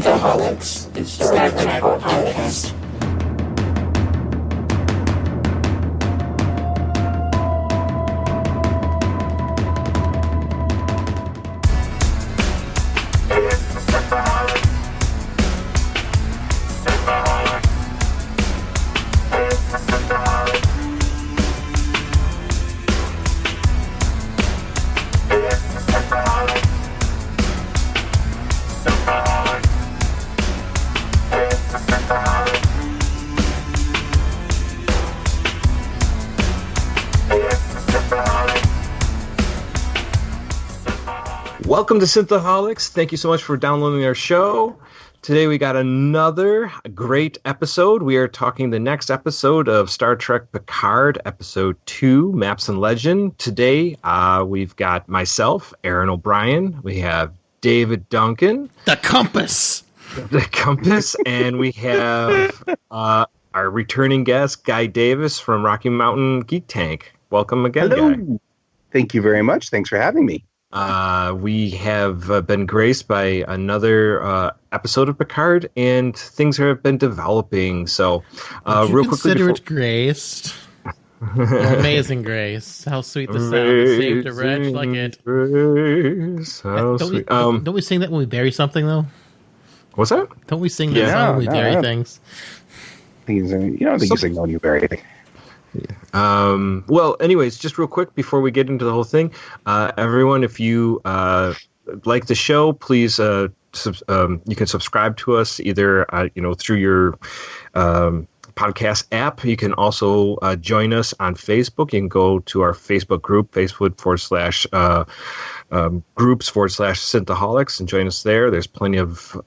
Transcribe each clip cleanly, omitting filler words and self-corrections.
Synthaholics. It's the Ragtime Podcast. Welcome to Synthaholics. Thank you so much for downloading our show. Today we got another great episode. We are talking the next episode of Star Trek Picard, episode 2, Maps and Legend. Today we've got myself, Aaron O'Brien. We have David Duncan. The Compass. And we have our returning guest, Guy Davis from Rocky Mountain Geek Tank. Welcome again, Hello. Guy. Thank you very much. Thanks for having me. We have been graced by another episode of Picard, and things have been developing. So, real quickly, consider it graced. Amazing grace. How sweet the sound. Saved a wretch like it. Grace. How sweet. Don't we sing that when we bury something, though? What's that? Don't we sing that song when we bury things? You don't think you sing when you bury anything. Well, anyways, just real quick before we get into the whole thing, everyone, if you like the show, please you can subscribe to us either through your podcast app. You can also join us on Facebook. You can go to our Facebook group, Facebook.com/groups/Synthaholics, and join us there. There's plenty of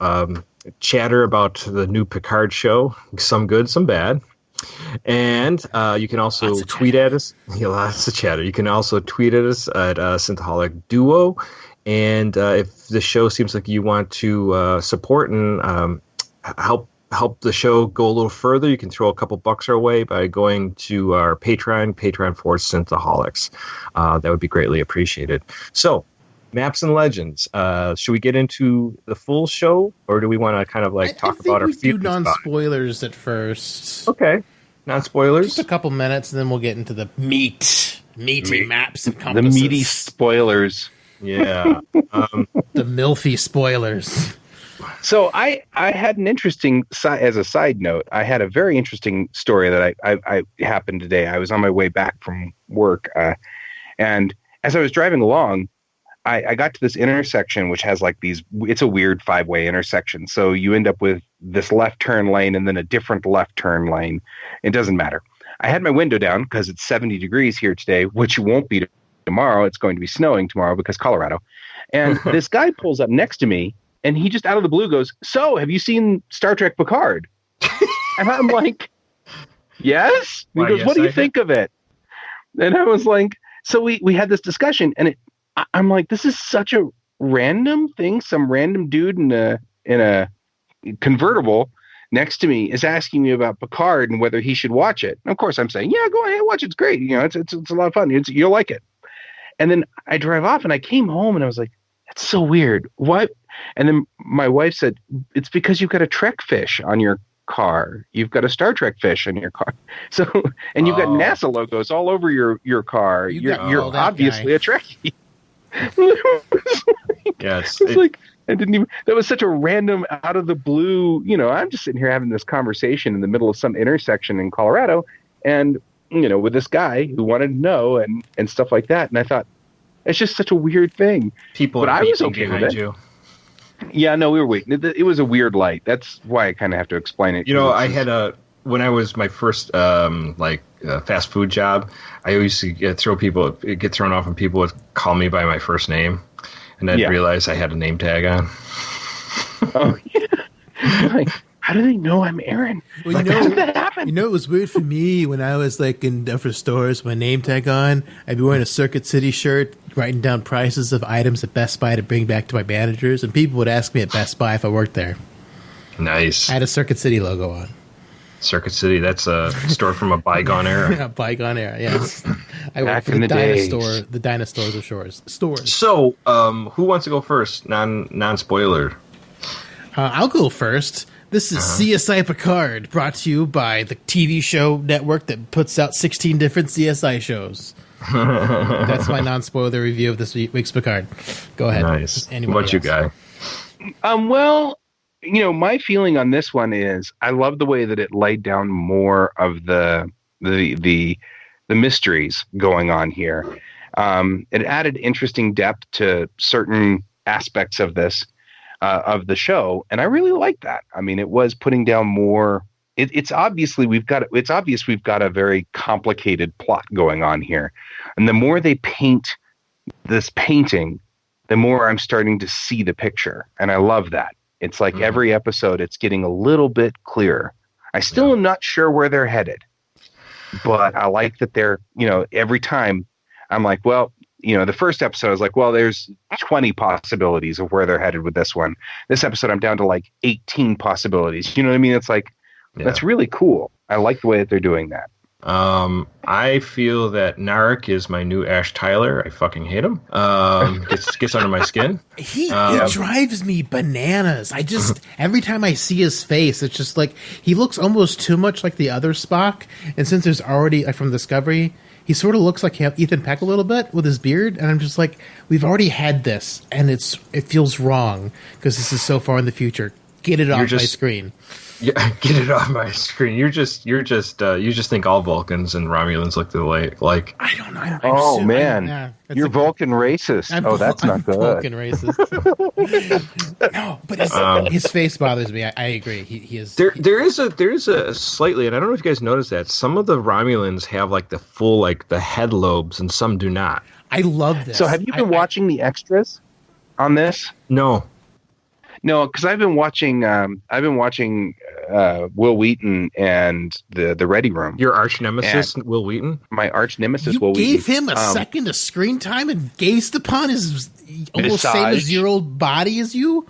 chatter about the new Picard show, some good, some bad. And you can also tweet at us. Yeah, lots of chatter. You can also tweet at us at Synthaholic Duo. And if the show seems like you want to support and help the show go a little further, you can throw a couple bucks our way by going to our Patreon for Synthaholics. That would be greatly appreciated. So, Maps and Legends. Should we get into the full show, or do we want to kind of talk about our feelings? Do non-spoilers at first. Okay, non-spoilers. Just a couple minutes, and then we'll get into the meaty maps and compasses. The meaty spoilers. Yeah, the milfy spoilers. So I had an interesting, as a side note, I had a very interesting story that I happened today. I was on my way back from work, and as I was driving along, I got to this intersection, which has it's a weird 5-way intersection. So you end up with this left turn lane and then a different left turn lane. It doesn't matter. I had my window down because it's 70 degrees here today, which won't be tomorrow. It's going to be snowing tomorrow because Colorado. And this guy pulls up next to me and he just out of the blue goes, "So have you seen Star Trek Picard?" And I'm like, "Yes." And he goes, "What do you think of it?" And I was like, so we had this discussion, and I'm like, this is such a random thing. Some random dude in a convertible next to me is asking me about Picard and whether he should watch it. And of course, I'm saying, yeah, go ahead, watch it. It's great. It's a lot of fun. You'll like it. And then I drive off, and I came home, and I was like, that's so weird. What? And then my wife said, it's because you've got a Trek fish on your car. You've got a Star Trek fish in your car. So, and you've got NASA logos all over your car. You're obviously a Trekkie. Yes. It's like, I didn't even, that was such a random out of the blue, I'm just sitting here having this conversation in the middle of some intersection in Colorado and, with this guy who wanted to know and stuff like that. And I thought, it's just such a weird thing. People I was okay behind with it. You. Yeah, no, we were waiting. It was a weird light. That's why I kind of have to explain it. I had when I was my first fast food job, I used to get thrown off when people would call me by my first name, and I'd realize I had a name tag on. Oh yeah. Like, how do they know I'm Aaron? Well, how did that happen? It was weird for me when I was in different stores with my name tag on. I'd be wearing a Circuit City shirt, writing down prices of items at Best Buy to bring back to my managers, and people would ask me at Best Buy if I worked there. Nice. I had a Circuit City logo on. Circuit City, that's a store from a bygone era. Yeah, bygone era, yes. I worked Back for in the the days. the dinosaurs of stores. So, who wants to go first? Non-spoiler. I'll go first. This is CSI Picard, brought to you by the TV show network that puts out 16 different CSI shows. That's my non-spoiler review of this week's Picard. Go ahead. Nice. Anybody What you else? guy? Well, my feeling on this one is I love the way that it laid down more of the mysteries going on here. It added interesting depth to certain aspects of this of the show, and I really like that. I mean, it was putting down more. It's obvious we've got a very complicated plot going on here, and the more they paint this painting, the more I'm starting to see the picture, and I love that. It's like every episode, it's getting a little bit clearer. I still am not sure where they're headed, but I like that they're, every time I'm like, well, the first episode I was like, well, there's 20 possibilities of where they're headed with this one. This episode, I'm down to like 18 possibilities. You know what I mean? It's like, that's really cool. I like the way that they're doing that. I feel that Narek is my new Ash Tyler. I fucking hate him. Gets under my skin. He drives me bananas. I just, every time I see his face, it's just like, he looks almost too much like the other Spock. And since there's already, like from Discovery, he sort of looks like Ethan Peck a little bit with his beard. And I'm just like, we've already had this, and it feels wrong because this is so far in the future. Get it off my screen. Yeah, get it off my screen. You just think all Vulcans and Romulans look like. I don't know. You're Vulcan racist. That's not good. Vulcan racist. No, but his face bothers me. I agree. He is. There is a slightly, and I don't know if you guys noticed that some of the Romulans have like the full the head lobes, and some do not. I love this. So have you been watching the extras on this? No. No, because I've been watching Will Wheaton and the Ready Room. Your arch nemesis, Will Wheaton? My arch nemesis, you Will Wheaton. You gave him a second of screen time and gazed upon his almost same as your old body as you?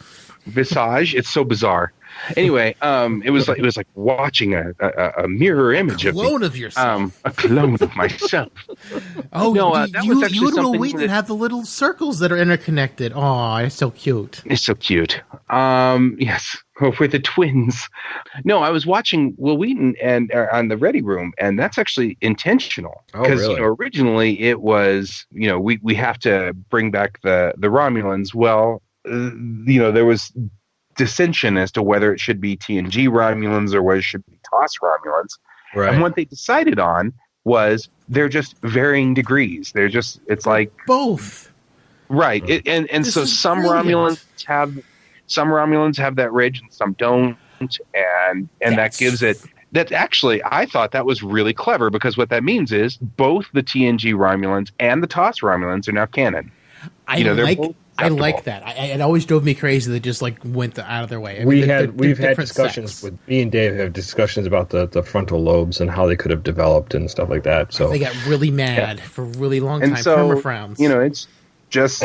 Visage. It's so bizarre. Anyway, it was like watching a mirror image of me. A clone of yourself. A clone of myself. Oh, no, you and Will Wheaton have the little circles that are interconnected. Oh, it's so cute. It's so cute. Yes, we're the twins. No, I was watching Will Wheaton and on the Ready Room, and that's actually intentional. Because really? Originally it was we have to bring back the Romulans. Well, there was dissension as to whether it should be TNG Romulans or whether it should be TOS Romulans. Right. And what they decided on was they're just varying degrees. It's like both. Right. And so some Romulans have that ridge and some don't. And that gives it that actually I thought that was really clever, because what that means is both the TNG Romulans and the TOS Romulans are now canon. I like that. It always drove me crazy. They just went out of their way. We've had discussions with me and Dave have discussions about the frontal lobes and how they could have developed and stuff like that. So they got really mad for a really long time. And so Perma frowns. It's just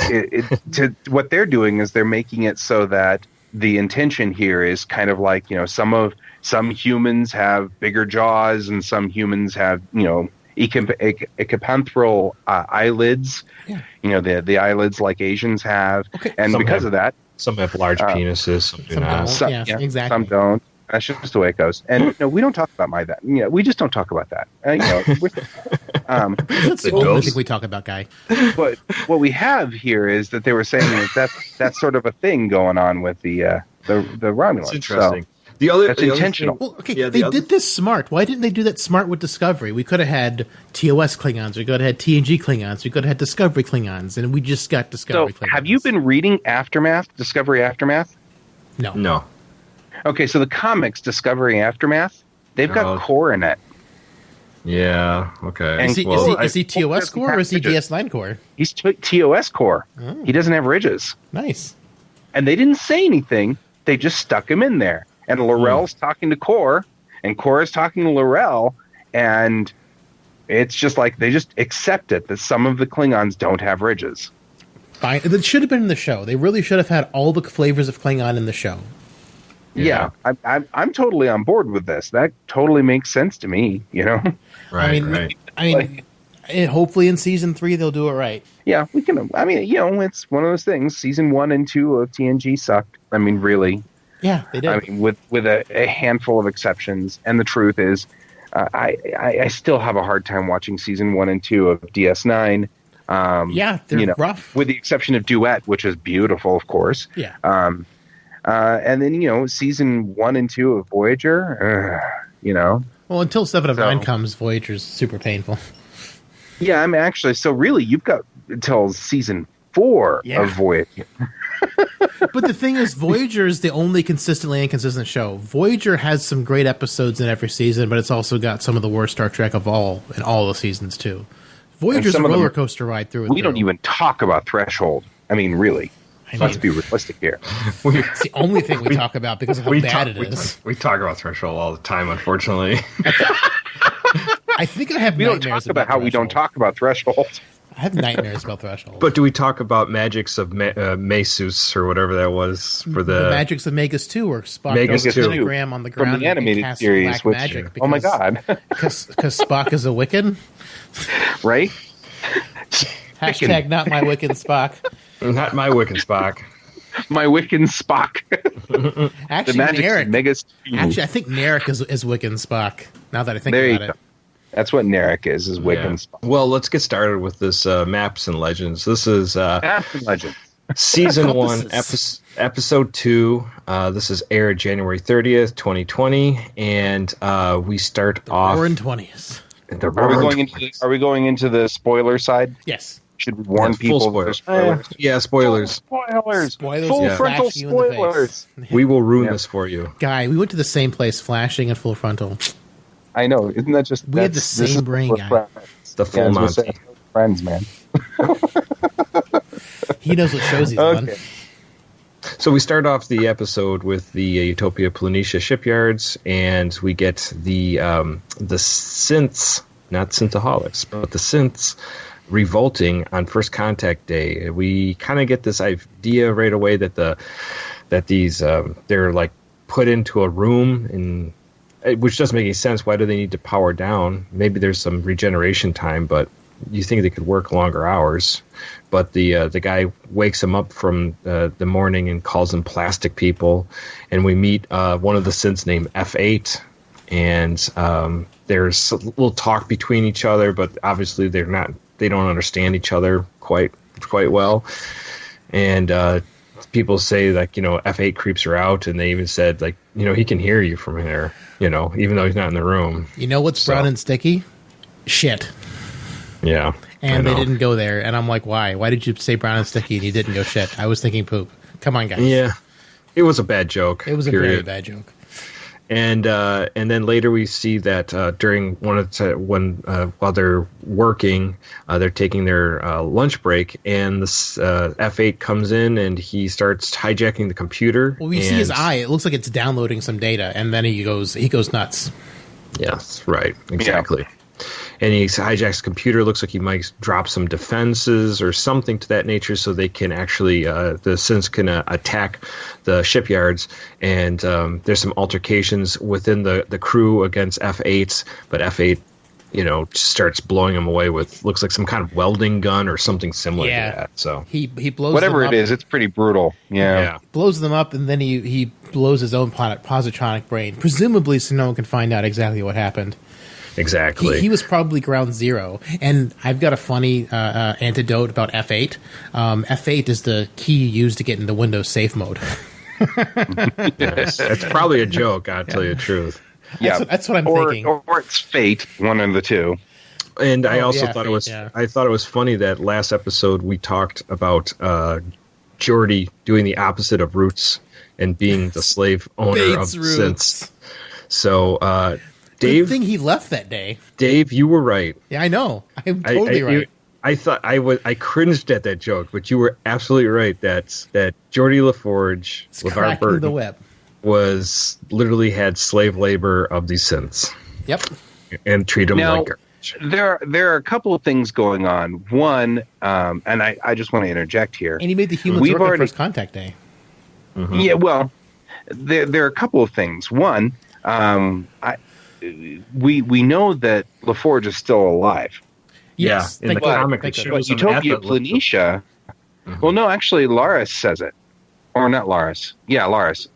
what they're doing is they're making it so that the intention here is kind of like some humans have bigger jaws and some humans have ecopantral eyelids. Yeah. The eyelids like Asians have. Okay. And because of that, some have large penises, some do not. Exactly. Some don't. That's just the way it goes. And we don't talk about that. We just don't talk about that. That's the only thing we talk about, Guy. But what we have here is that they were saying that's sort of a thing going on with the Romulans. It's interesting. So, that's intentional. Well, okay, they did this smart. Why didn't they do that smart with Discovery? We could have had TOS Klingons. We could have had TNG Klingons. We could have had Discovery Klingons. And we just got Discovery Klingons. Have you been reading Discovery Aftermath? No. Okay, so the comics, Discovery Aftermath, they've got core in it. Yeah, okay. And is he TOS core or is he DS9 core? He's TOS core. Oh. He doesn't have ridges. Nice. And they didn't say anything. They just stuck him in there. And L'Rell's talking to Core, and Core is talking to L'Rell, and it's just like they just accept it that some of the Klingons don't have ridges. Fine. It should have been in the show. They really should have had all the flavors of Klingon in the show. Yeah, I'm totally on board with this. That totally makes sense to me, Right, right. Hopefully in season 3 they'll do it right. Yeah, we can. It's one of those things. Season 1 and 2 of TNG sucked. Really. Yeah, they did. I mean, with a handful of exceptions. And the truth is, I still have a hard time watching season 1 and 2 of DS9. Yeah, they're rough. With the exception of Duet, which is beautiful, of course. Yeah. And then, season 1 and 2 of Voyager, Well, until 7 of 9 comes, Voyager's super painful. Yeah, I mean, actually, so really, you've got until season 4 of Voyager. But the thing is, Voyager is the only consistently inconsistent show. Voyager has some great episodes in every season, but it's also got some of the worst Star Trek of all in all the seasons, too. Voyager's a roller coaster ride through it. We don't even talk about Threshold. I mean, really. Let's be realistic here. It's the only thing we talk about because of how bad it is. We talk about Threshold all the time, unfortunately. I think I have we don't talk about how we don't talk about Threshold. I have nightmares about Threshold. But do we talk about Magics of Mesus or whatever that was for the Magics of Magus 2, where Spock does a pentagram on the ground from the animated and casts series? black magic because, oh my god! Because Spock is a Wiccan, right? Hashtag not my Wiccan Spock. Not my Wiccan Spock. My Wiccan Spock. Actually, the Magics Narek. of Megas. Actually, I think Narek is Wiccan Spock. Now that I think there about it. That's what Narek is Wiccan Spock. Well, let's get started with this Maps and Legends. This is Maps and Legends. Season 1, Episode 2. This is aired January 30th, 2020, and we start off... Roaring 20s. Are we going into the spoiler side? Yes. Should we warn people? Spoilers. Spoilers. Yeah, spoilers. Spoilers. Full frontal spoilers. We will ruin this for you. Guy, we went to the same place, flashing and full frontal. I know. Isn't that just... We had the same brain, guy. The full Monty. Friends, man. He knows what shows he's on. So we start off the episode with the Utopia Planitia shipyards, and we get the synths, not Synthaholics, but the synths revolting on First Contact Day. We kind of get this idea right away that these they're like put into a room, and which doesn't make any sense. Why do they need to power down? Maybe there's some regeneration time, but you think they could work longer hours. But the guy wakes him up from the morning and calls them plastic people, and we meet one of the synths named F8, and there's a little talk between each other, but obviously they don't understand each other quite well, and people say like F8 creeps her out, and they even said like he can hear you from here, even though he's not in the room. You know what's brown and sticky? Shit. Yeah. And they didn't go there, and I'm like, why? Why did you say brown and sticky and you didn't go shit? I was thinking poop. Come on, guys. Yeah, it was a bad joke. It was a very bad joke. And then later we see that during while they're working, they're taking their lunch break, and this F8 comes in and he starts hijacking the computer. Well, we see his eye; it looks like it's downloading some data, and then he goes nuts. Yes, right, exactly. Yeah. And he hijacks the computer. Looks like he might drop some defenses or something to that nature, so they can actually the synths can attack the shipyards. And there's some altercations within the crew against F8s, but F8, starts blowing them away with looks like some kind of welding gun or something similar to that. So he blows whatever them up. It is. It's pretty brutal. Yeah. Blows them up, and then he blows his own positronic brain, presumably so no one can find out exactly what happened. Exactly. He was probably ground zero. And I've got a funny antidote about F8. F8 is the key used to get into Windows safe mode. Yes, that's probably a joke, I'll tell you the truth. That's what I'm thinking. Or it's fate, one of the two. And I also thought I thought it was funny that last episode we talked about Geordi doing the opposite of Roots and being the slave owner of synths. So Dave, good thing he left that day. Dave, you were right. Yeah, I know. I'm totally right. I thought I cringed at that joke, but you were absolutely right. That Geordi LaForge, LeVar Burton, the web, was literally had slave labor of these synths. Yep, and treat them like garbage. There are a couple of things going on. One, and I just want to interject here. And he made the humans work on First Contact Day. Mm-hmm. Yeah, well, there are a couple of things. One, we know that LaForge is still alive. Yes, in the comic it shows Utopia Planitia. Mm-hmm. Well, no, actually, Laris says it. or not Laris. Yeah, Laris.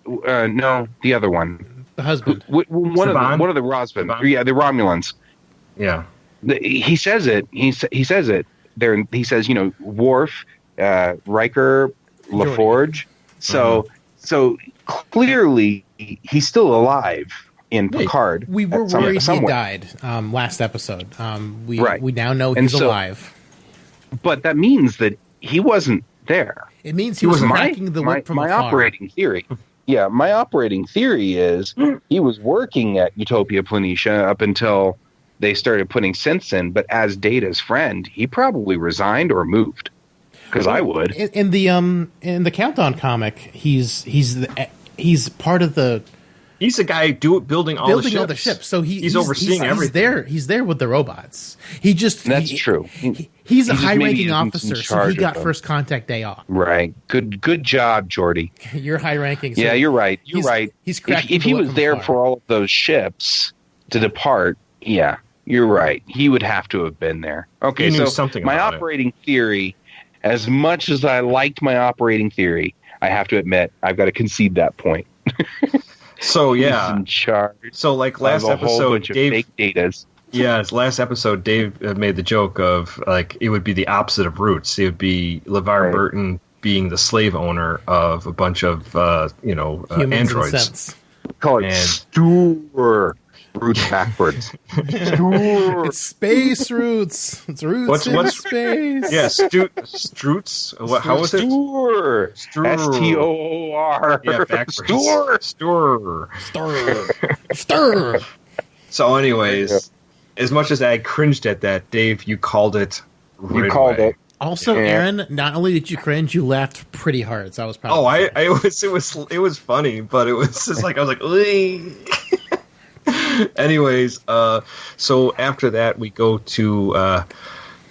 No, the other one. The husband. One of the Rosvan. Saban? Yeah, the Romulans. Yeah. He says it. He says it. There. He says, Worf, Riker, LaForge. So clearly he's still alive in Picard. We were worried he somewhere. died last episode. We Right. now know And he's alive. But that means that he wasn't there. It means he was cracking the whip from my afar. operating theory. Yeah, my operating theory is he was working at Utopia Planitia up until they started putting synths in. But as Data's friend, he probably resigned or moved. Because I would. In the Countdown comic, he's part of the. He's the guy building all the ships. So he's overseeing everything. He's there with the robots. That's true. He's a just high-ranking maybe in officer, so charge he got of them. first contact day off. Right. Good job, Jordy. You're high-ranking. So Yeah, you're right. You're right. He's cracking If he the whip was from there afar. for all of those ships to depart, yeah, you're right. He would have to have been there. Okay, He knew so something my about it. operating theory, as much as I liked my operating theory, I have to admit I've got to concede that point. So He's yeah. in charge So like last of a whole episode, bunch of Dave. fake datas. Yeah, last episode, Dave made the joke of like it would be the opposite of Roots. It would be LeVar Right. Burton being the slave owner of a bunch of Humans and androids. sense. Call it And- Stewart. Roots backwards. Stewart. It's space roots. It's roots in What's- space. Yeah, Stroots. What? How was it? Stewart. Stewart. Stoor. Yeah, backwards. Stewart. Stir. Stir. So, anyways, as much as I cringed at that, Dave, you called it. You called it. Also, Yeah. Aaron, not only did you cringe, you laughed pretty hard. So I was proud. Oh, of myself. it was funny, but it was just like I was like, "Oi." Anyways, so after that we go to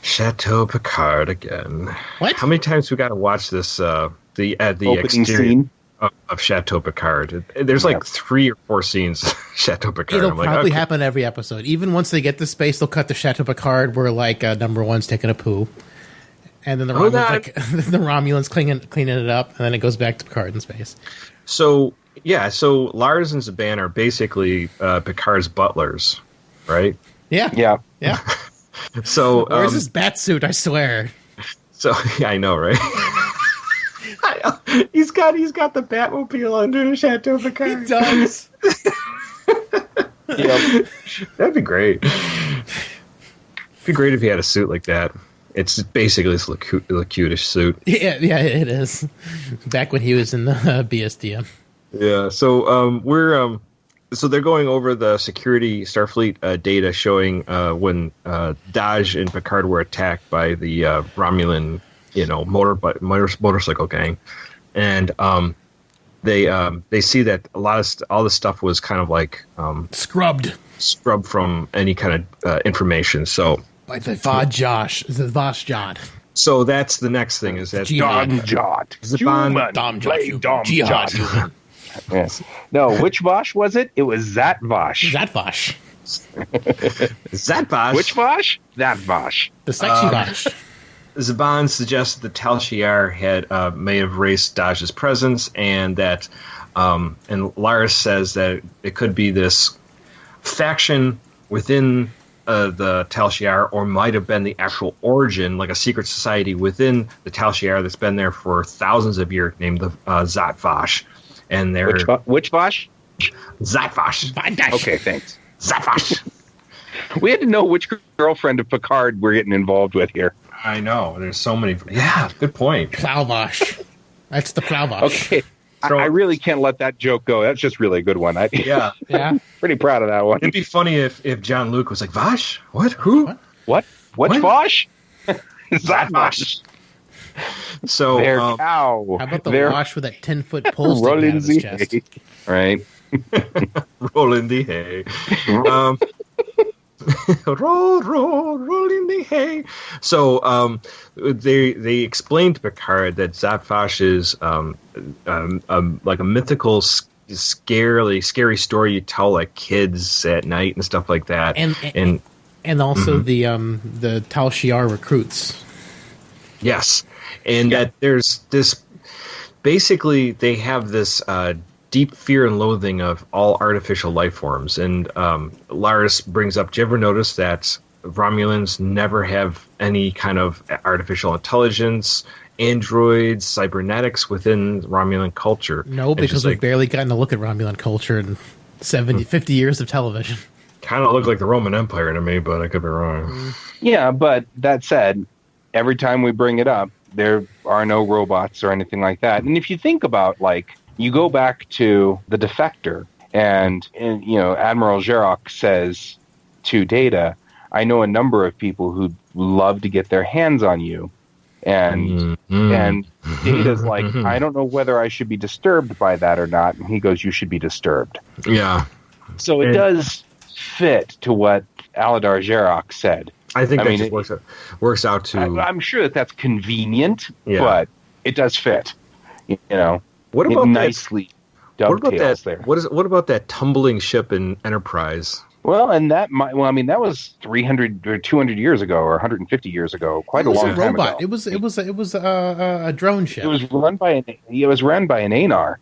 Chateau Picard again. What? How many times we got to watch this? The Opening exterior scene. of Chateau Picard. There's like 3 or 4 scenes of Chateau Picard. It'll I'm like, probably okay. happen every episode. Even once they get to space, they'll cut to Chateau Picard where like number one's taking a poo, and then the Hold Romulans cleaning it up, and then it goes back to Picard in space. So Lars and Saban are basically Picard's butlers, right? Yeah. Yeah. So Where's his bat suit? I swear. So yeah, I know, right? he's got the Batmobile under Chateau He Picard. does. Yep. That'd be great. It'd be great if he had a suit like that. It's basically this Lacutish suit. Yeah, it is. Back when he was in the BSDM. Yeah. So so they're going over the security Starfleet data showing when Dahj and Picard were attacked by the Romulan, motorcycle gang, and they see that all this stuff was kind of like Scrubbed scrubbed from any kind of information. So by the Vajjad. so that's the next thing is that Jihad. Jot. Zaban- Dom Play Dom Jihad. Jot. Yes. No, which Vosh was it? It was that Vosh. Zatvash. Zatbash. Which Vosh? That Vosh. The sexy Vash. Zaban suggested that Tal Shiar may have erased Daj's presence, and that and Lars says that it could be this faction within the Tal Shiar, or might have been the actual origin, like a secret society within the Tal Shiar that's been there for thousands of years, named the Zatvash. And they're Which Vosh? Zatvash. Okay, thanks. Zatvash. We had to know which girlfriend of Picard we're getting involved with here. I know. There's so many. Yeah, good point. Plowvash. That's the Plowvash. Okay. I really can't let that joke go. That's just really a good one. Yeah. Yeah. Pretty proud of that one. It'd be funny if John Luke was like, Vash? What? Who? What? Which What? Vosh? That Vosh. So, Their cow. How about the Their wash with that 10-foot pole sticking out of his chest? Right. roll in the hay. Roll in the hay. So they explained to Picard that Zatvash is like a mythical, scary story you tell like kids at night and stuff like that. And also the Tal Shiar recruits. Yes, and that there's this basically they have this deep fear and loathing of all artificial life forms. And Lars brings up, do you ever notice that Romulans never have any kind of artificial intelligence, androids, cybernetics within Romulan culture? No, because we've barely gotten a look at Romulan culture in 50 years of television. Kind of look like the Roman Empire to me, but I could be wrong. Yeah, but that said, every time we bring it up, there are no robots or anything like that. And if you think about, like, you go back to the Defector, and you know, Admiral Jarok says to Data, I know a number of people who'd love to get their hands on you. And Data's like, I don't know whether I should be disturbed by that or not. And he goes, you should be disturbed. Yeah. So it does fit to what Aladar Jarok said. I think that works out to... I'm sure that's convenient, but it does fit. You know, what about nicely dovetails there. What about that tumbling ship in Enterprise? Well, and that was 300 or 200 years ago, or 150 years ago, quite a long time ago. It was a drone ship. It was run by an Anar.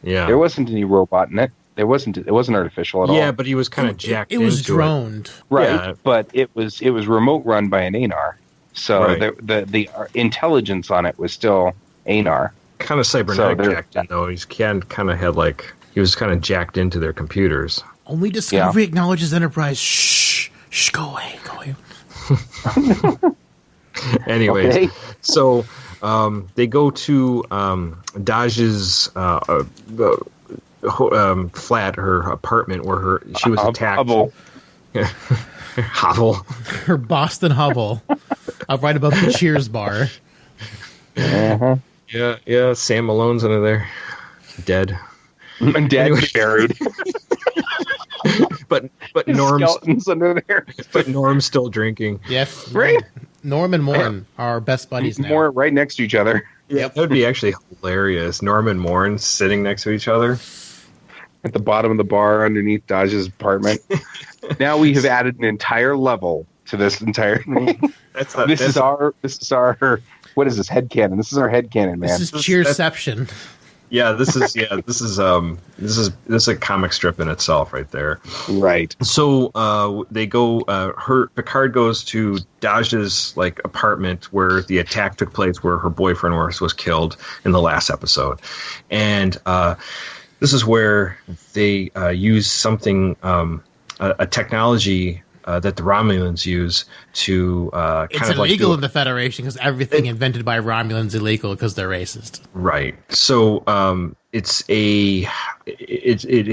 Yeah, there wasn't any robot in it. It wasn't artificial at all. Yeah, but he was kind of jacked. It was droned, right? Yeah. But it was remote run by an Anar, so the intelligence on it was still Anar. Kind of cybernetic jacked in, though. He kind of had he was kind of jacked into their computers. Only Discovery acknowledges Enterprise. Shh, go away. Anyways, so they go to Dahj's flat, her apartment, where she was attacked. Hovel. Her Boston hovel, up right above the Cheers bar. Uh-huh. Yeah. Sam Malone's under there, dead. Buried. but Norm's skeletons under there. But Norm's still drinking. Yes, right. Norm and Morn are best buddies now. More right next to each other. Yeah, that would be actually hilarious. Norm and Morn sitting next to each other at the bottom of the bar underneath Dahj's apartment. Now we have added an entire level to this entire thing. This is our what is this headcanon? This is our headcanon, man. This is Cheerception. Yeah, this is a comic strip in itself, right there. Right. So they go. Picard goes to Dahj's apartment where the attack took place, where her boyfriend was killed in the last episode, and this is where they use something, a technology that the Romulans use to it's illegal in the Federation because everything invented by Romulans is illegal because they're racist. Right. So it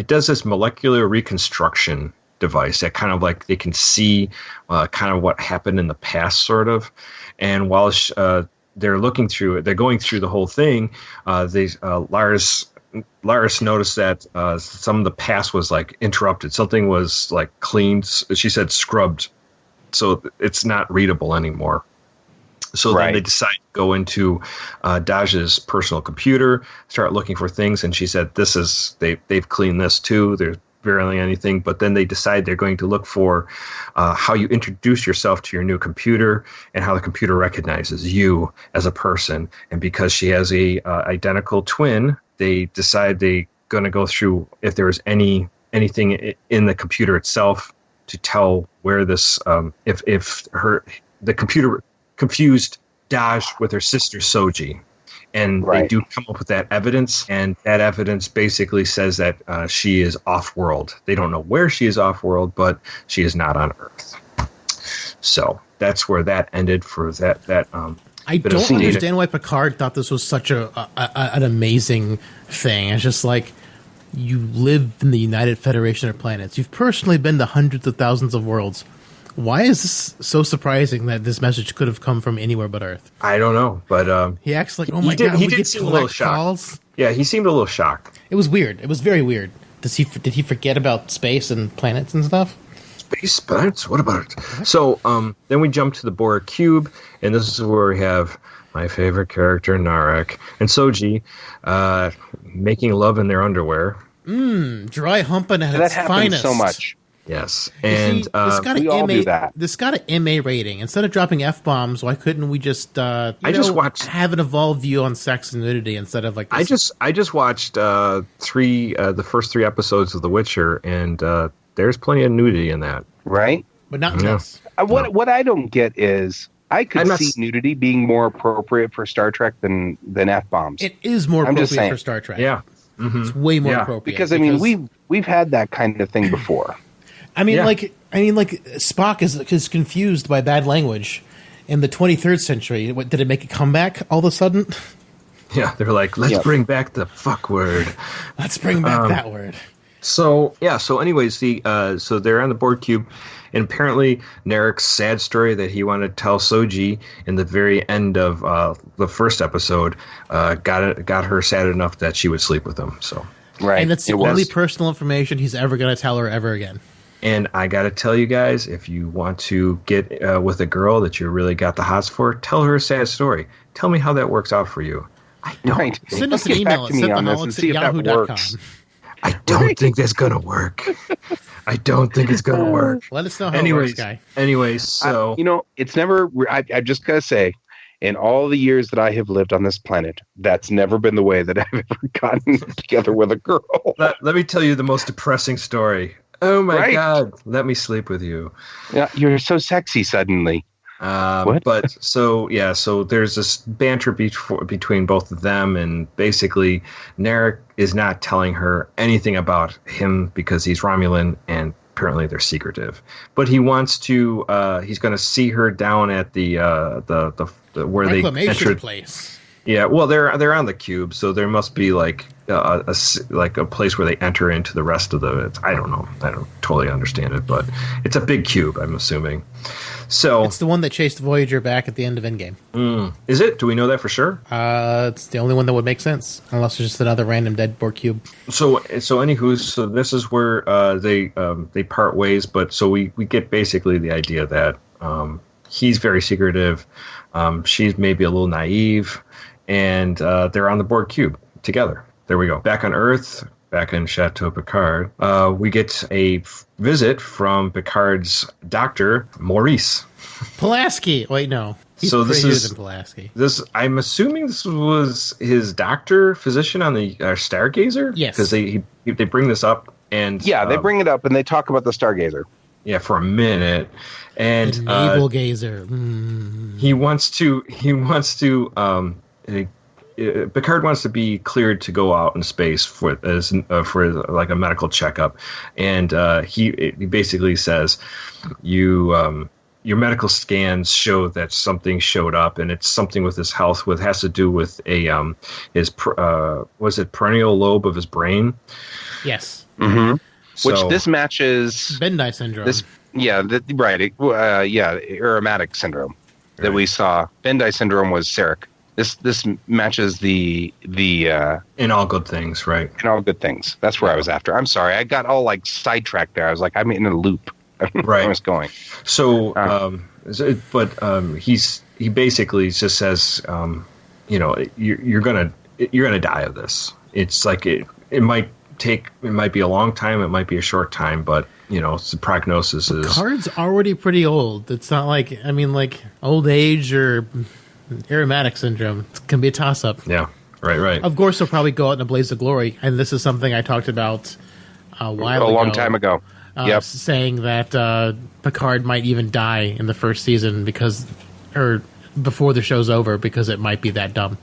does this molecular reconstruction device that kind of they can see kind of what happened in the past, sort of. And while they're looking through it, they're going through the whole thing. Lars noticed that some of the past was interrupted. Something was cleaned. She said scrubbed, so it's not readable anymore. So then they decide to go into Dahj's personal computer, start looking for things, and she said they've cleaned this too. There's barely anything, but then they decide they're going to look for how you introduce yourself to your new computer and how the computer recognizes you as a person. And because she has a identical twin, they decide they're going to go through if there's anything in the computer itself to tell where this if the computer confused Dahj with her sister Soji. And they do come up with that evidence, and that evidence basically says that she is off-world. They don't know where she is off-world, but she is not on Earth. So that's where that ended for that. I don't understand why Picard thought this was such an amazing thing. It's just you live in the United Federation of Planets. You've personally been to hundreds of thousands of worlds. Why is this so surprising that this message could have come from anywhere but Earth? I don't know, but he acts like, oh my god, he did seem a little shocked. Yeah, he seemed a little shocked. It was weird. It was very weird. Did he forget about space and planets and stuff? Space, planets? What about it? So then we jump to the Borg cube, and this is where we have my favorite character, Narek, and Soji making love in their underwear. Dry humping at its finest. So much. Yes, You and see, this got we an all MA, do that. This got an MA rating. Instead of dropping F-bombs, why couldn't we just, have an evolved view on sex and nudity instead of like this? I just watched the first 3 episodes of The Witcher, and there's plenty of nudity in that. Right? But not Yeah. this. What I don't get is I could I'm not see s- nudity being more appropriate for Star Trek than F-bombs. It is more I'm just appropriate saying. for Star Trek. Yeah, It's way more Yeah. appropriate. Because I mean we've had that kind of thing before. like Spock is confused by bad language in the 23rd century. What, did it make a comeback all of a sudden? yeah. They're like, let's Yep. bring back the fuck word. Let's bring back that word. So yeah. So anyways, so they're on the board cube, and apparently Narek's sad story that he wanted to tell Soji in the very end of the first episode got her sad enough that she would sleep with him. So. Right. And that's the It was. only personal information he's ever going to tell her ever again. And I got to tell you guys, if you want to get with a girl that you really got the hots for, tell her a sad story. Tell me how that works out for you. I don't. Right. Send us Let's an get email back at to me on this and see if that synthaholics@yahoo.com. works. I don't think that's gonna work. I don't think it's gonna work. Let us know how Anyways, it works, guy. so It's never. I'm just gonna say, in all the years that I have lived on this planet, that's never been the way that I've ever gotten together with a girl. let me tell you the most depressing story. Oh my Right. God, let me sleep with you. Yeah, you're so sexy suddenly. What? But so there's this banter between both of them, and basically Narek is not telling her anything about him because he's Romulan, and apparently they're secretive. But he wants to. He's going to see her down at the where they Reclamation entered. place. Yeah, well, they're on the cube, so there must be like a place where they enter into the rest of the. I don't know. I don't totally understand it, but it's a big cube, I'm assuming. So It's the one that chased Voyager back at the end of Endgame. is it? Do we know that for sure? It's the only one that would make sense, unless it's just another random dead Borg cube. So anywho, so this is where they part ways, but so we get basically the idea that he's very secretive, she's maybe a little naive, and they're on the board cube together. There we go. Back on Earth, back in Chateau Picard, we get a visit from Picard's doctor, Maurice. Pulaski. Wait, no. He's So this prettier is- than Pulaski. I'm assuming this was his doctor, physician on the Stargazer? Yes. Because they bring this up, and Yeah, they bring it up and they talk about the Stargazer. yeah, for a minute, and The navel gazer. he wants to Picard wants to be cleared to go out in space for like a medical checkup, and he basically says, your medical scans show that something showed up, and it's something with his health. With has to do with his was it perennial lobe of his brain? Yes. Mm-hmm. Which So- this matches. Bendai syndrome. Aromatic syndrome that we saw. Bendai syndrome was Sarek. This matches the in all good things, right? in all good things. That's where I was after. I'm sorry, I got all like sidetracked there. I was like, I'm in a loop. Right. I was going. So, he basically just says, you're gonna die of this. It's like it might be a long time, it might be a short time, but the prognosis is. Picard's already pretty old. It's not like old age or aromatic syndrome. It can be a toss up. Yeah, right. Of course, he'll probably go out in a blaze of glory, and this is something I talked about a long time ago. saying that Picard might even die in the first season or before the show's over because it might be that dumb.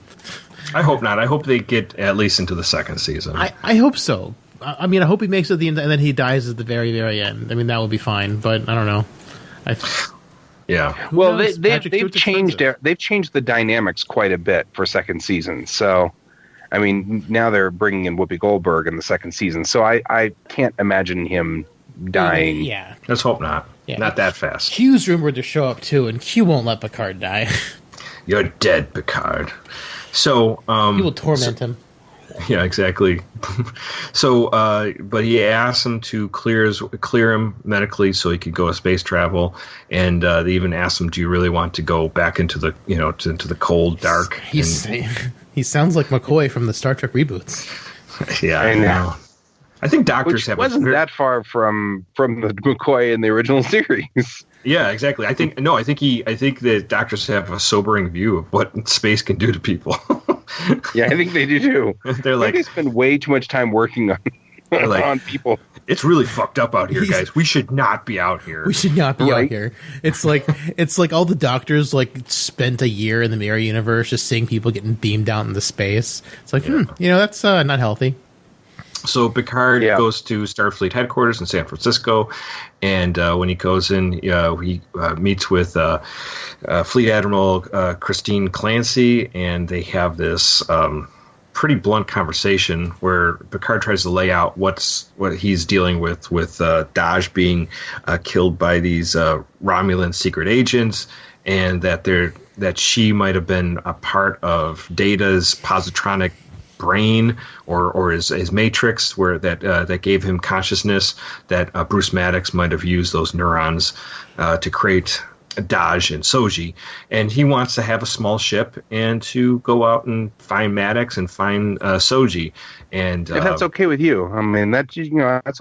I hope not. I hope they get at least into the second season. I hope so. I mean, I hope he makes it to the end and then he dies at the very, very end. I mean, that would be fine, but I don't know. Yeah. Well, knows? they've Stewart's changed expensive. they've changed the dynamics quite a bit for second season. So, I mean, now they're bringing in Whoopi Goldberg in the second season. So I can't imagine him dying. Yeah. Let's hope not. Yeah. Not that fast. Q's rumored to show up too, and Q won't let Picard die. You're dead, Picard. So, He will torment him. yeah, exactly. So, but he asked him to clear him medically so he could go to space travel, and they even asked him, "Do you really want to go back into the into the cold, dark?" He sounds like McCoy from the Star Trek reboots. Yeah, I And- know. I think doctors Which have wasn't that far from the McCoy in the original series. Yeah, exactly. I think the doctors have a sobering view of what space can do to people. Yeah, I think they do too. They're like, they spend way too much time working on people. It's really fucked up out here, guys. We should not be out here. We should not be out here. It's like all the doctors like spent a year in the mirror universe just seeing people getting beamed out into space. It's like, that's not healthy. So Picard goes to Starfleet headquarters in San Francisco, and when he goes in, he meets with Fleet Admiral Christine Clancy, and they have this pretty blunt conversation where Picard tries to lay out what he's dealing with Dahj being killed by these Romulan secret agents, and that she might have been a part of Data's positronic brain or his matrix that gave him consciousness, that Bruce Maddox might have used those neurons to create Dahj and Soji, and he wants to have a small ship and to go out and find Maddox and find Soji, and if that's okay with you, I mean that's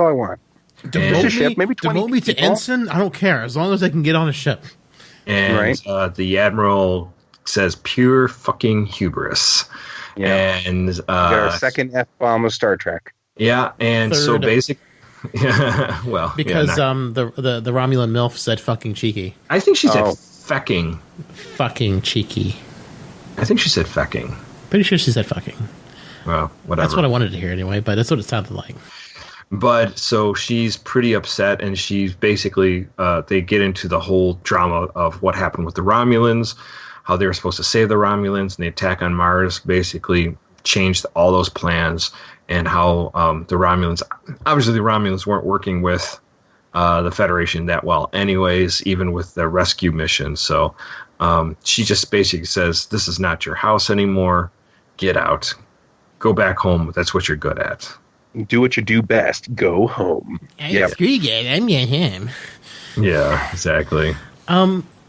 all I want. Demote a ship, maybe 20 me to people. ensign. I don't care as long as I can get on a ship. And the admiral says, "Pure fucking hubris." Yeah. And get our second F-bomb of Star Trek. Yeah, and Third. so basically, well, because the Romulan MILF said "fucking cheeky." I think she said "fecking." Fucking cheeky. I think she said "fecking." Pretty sure she said "fucking." Well, whatever. That's what I wanted to hear anyway, but that's what it sounded like. But so she's pretty upset, and she's basically they get into the whole drama of what happened with the Romulans, how they were supposed to save the Romulans, and the attack on Mars basically changed all those plans, and how the Romulans weren't working with the Federation that well anyways, even with the rescue mission. So she just basically says, "This is not your house anymore. Get out. Go back home. That's what you're good at. Do what you do best. Go home." Screw you guys. I'm not him. Yeah, exactly.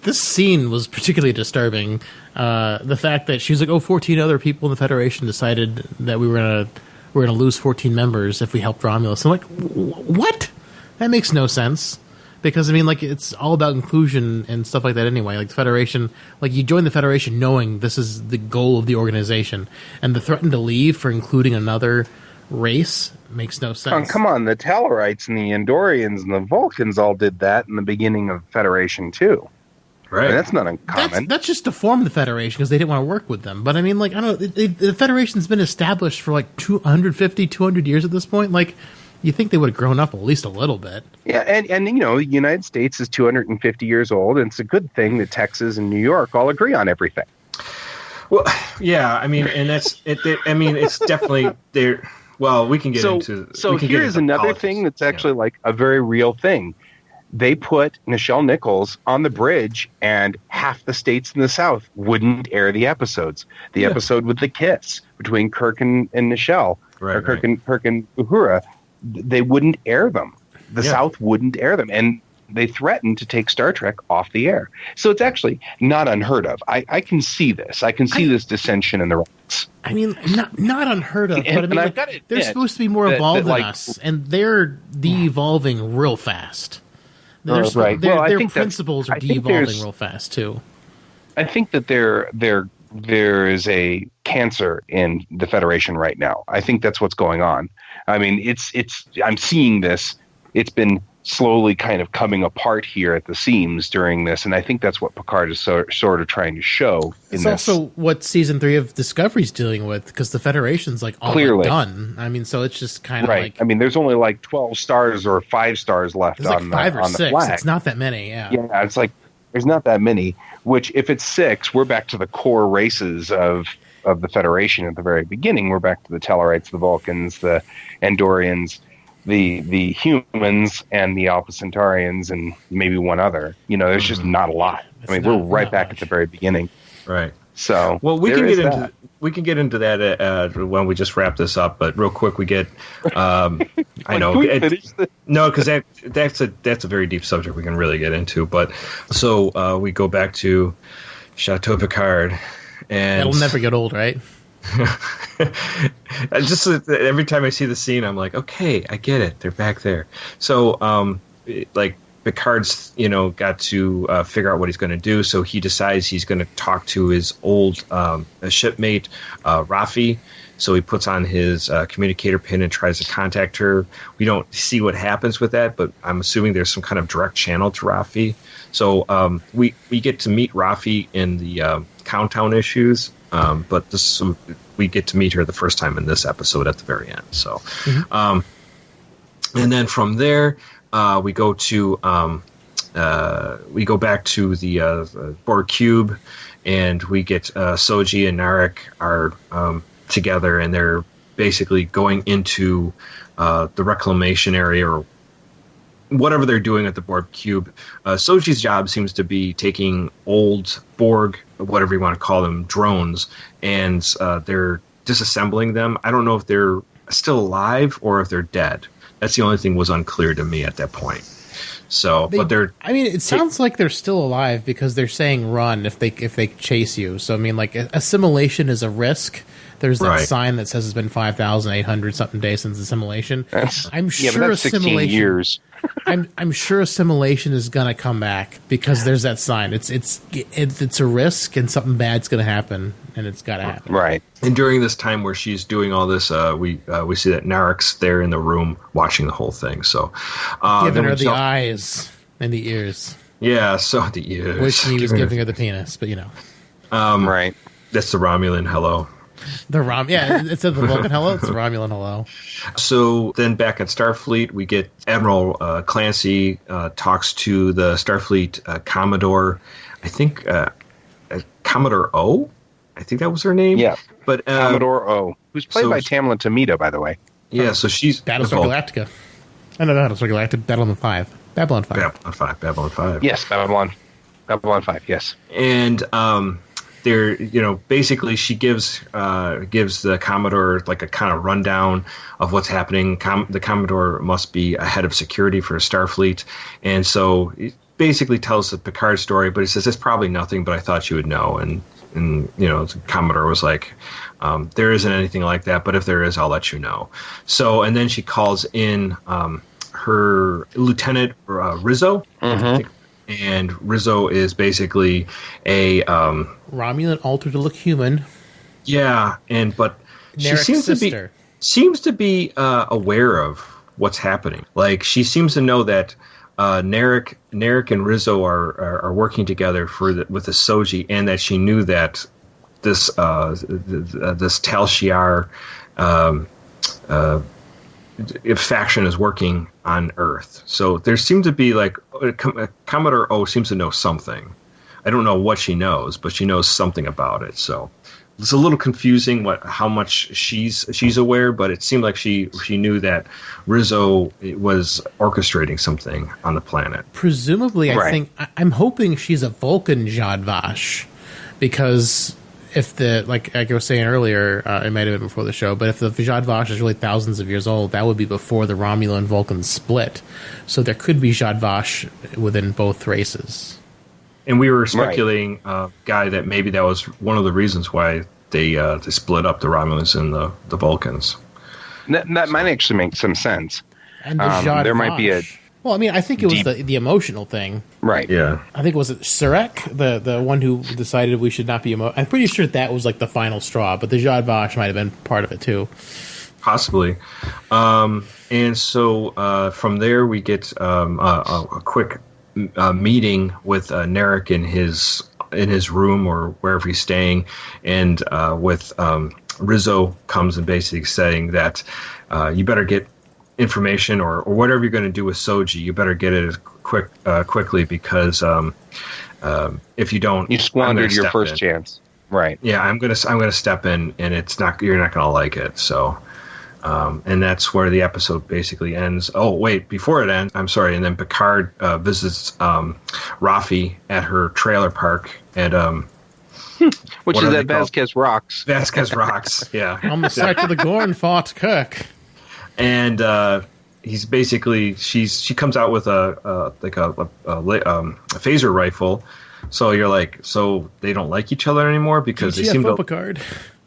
This scene was particularly disturbing. The fact that she was like, 14 other people in the Federation decided that we were gonna lose 14 members if we helped Romulus. I'm like, what? That makes no sense. Because, I mean, like, it's all about inclusion and stuff like that anyway. Like, the Federation, like, you join the Federation knowing this is the goal of the organization. And the threaten to leave for including another race makes no sense. Come on, the Tellarites and the Andorians and the Vulcans all did that in the beginning of Federation, too. Right. I mean, that's not uncommon. That's just to form the Federation because they didn't want to work with them. But I mean, like, I don't know, the Federation's been established for like 250, 200 years at this point. Like, you think they would have grown up at least a little bit. Yeah, and you know, the United States is 250 years old, and it's a good thing that Texas and New York all agree on everything. Well, yeah, I mean, and that's it. I mean, it's definitely there. Well, we can get into. So here's another politics. thing that's actually like a very real thing. They put Nichelle Nichols on the bridge, and half the states in the South wouldn't air the episodes. The episode with the kiss between Kirk and Nichelle, or Kirk and Uhura, they wouldn't air them. The South wouldn't air them, and they threatened to take Star Trek off the air. So it's actually not unheard of. I can see this. I can see this dissension in the ranks. I mean, not unheard of, but I mean, I've got to they're admit supposed to be more evolved than like, us, and they're de-evolving real fast. Their principles are de-evolving real fast too. I think that there is a cancer in the Federation right now. I think that's what's going on. I mean, I'm seeing this. It's been slowly kind of coming apart here at the seams during this, and I think that's what Picard is sort of trying to show. It's also what season 3 of Discovery's dealing with, because the Federation's like all but done. I mean, so it's just kind of like, I mean, there's only like 12 stars or 5 stars left on, like 5 or on 6. the flag. It's not that many. Yeah, it's like there's not that many. Which, if it's 6, we're back to the core races of the Federation at the very beginning. We're back to the Tellarites, the Vulcans, the Andorians, the humans, and the Alpha Centaurians, and maybe one other. You know, there's just not a lot. I mean, we're right back at the very beginning. Right. So, well, we can get into that when we just wrap this up. But real quick, we get. I know. No, because that's a very deep subject we can really get into. But so we go back to Chateau Picard, and it'll never get old, right? Every time I see the scene, I'm like, okay, I get it. They're back there. So, like, Picard's, got to figure out what he's going to do. So he decides he's going to talk to his old shipmate, Rafi. So he puts on his communicator pin and tries to contact her. We don't see what happens with that, but I'm assuming there's some kind of direct channel to Rafi. So we get to meet Rafi in the Countdown issues, but we get to meet her the first time in this episode at the very end. So, and then from there, we go back to the Borg cube, and we get Soji and Narek are together, and they're basically going into the reclamation area or whatever they're doing at the Borg cube. Soji's job seems to be taking old Borg, whatever you want to call them, drones, and they're disassembling them. I don't know if they're still alive or if they're dead. That's the only thing was unclear to me at that point. So, it sounds like they're still alive because they're saying run if they chase you. So, I mean, like, assimilation is a risk. There's that sign that says it's been 5,800 something days since assimilation. I'm sure but that's 16 assimilation. Years. I'm sure assimilation is gonna come back because there's that sign. It's a risk and something bad's gonna happen, and it's gotta happen. Right. And during this time where she's doing all this, we see that Narek's there in the room watching the whole thing. So giving her the eyes and the ears. Yeah, so the ears. Wishing he was giving her the penis, but right. That's the Romulan hello. It's the Vulcan hello. It's the Romulan hello. So then back at Starfleet, we get Admiral Clancy talks to the Starfleet Commodore. I think Commodore O. I think that was her name. Yeah, but Commodore O, who's played by Tamlin Tomita, by the way. Yeah, so she's Battlestar Galactica. I know Battlestar Galactica. Babylon 5. Babylon 5. Yes, Babylon 5. Yes, and there, basically she gives the Commodore like a kind of rundown of what's happening. The Commodore must be a head of security for Starfleet, and so it basically tells the Picard story. But he says it's probably nothing, but I thought you would know. And the Commodore was like, there isn't anything like that, but if there is, I'll let you know. So, and then she calls in her Lieutenant Rizzo. Mm-hmm. And Rizzo is basically a Romulan altered to look human. Yeah, but Narek's she seems to be aware of what's happening. Like, she seems to know that Narek and Rizzo are working together with the Soji, and that she knew that this Tal Shiar faction is working on Earth. So there seems to be like Commodore O seems to know something. I don't know what she knows, but she knows something about it. So it's a little confusing how much she's aware, but it seemed like she knew that Rizzo was orchestrating something on the planet. Presumably, I'm hoping she's a Vulcan Zhat Vash, because if like I was saying earlier, it might have been before the show, but if the Zhat Vash is really thousands of years old, that would be before the Romulan Vulcan split. So there could be Zhat Vash within both races. And we were speculating, Guy, that maybe that was one of the reasons why they split up the Romulans and the Vulcans. That might actually make some sense. And the Zhat there Vash. Might be a. Well, I mean, I think it was the emotional thing. Right. Yeah. I think, was it Surek, the one who decided we should not be I'm pretty sure that was like the final straw, but the Zhat Vash might have been part of it too. Possibly. And so from there we get a quick meeting with Narek in his room or wherever he's staying, and with Rizzo comes and basically saying that you better get information or whatever you're going to do with Soji, you better get it quickly, because if you don't, you squandered your first chance. Right. Yeah, I'm gonna step in, and you're not gonna like it. So, and that's where the episode basically ends. Oh wait, before it ends, I'm sorry. And then Picard visits Rafi at her trailer park at which is at Vasquez Rocks. Vasquez Rocks. Yeah, on the site of the Gorn fought Kirk. And he's basically she comes out with a phaser rifle. So you're like, so they don't like each other anymore because they seem to. Picard.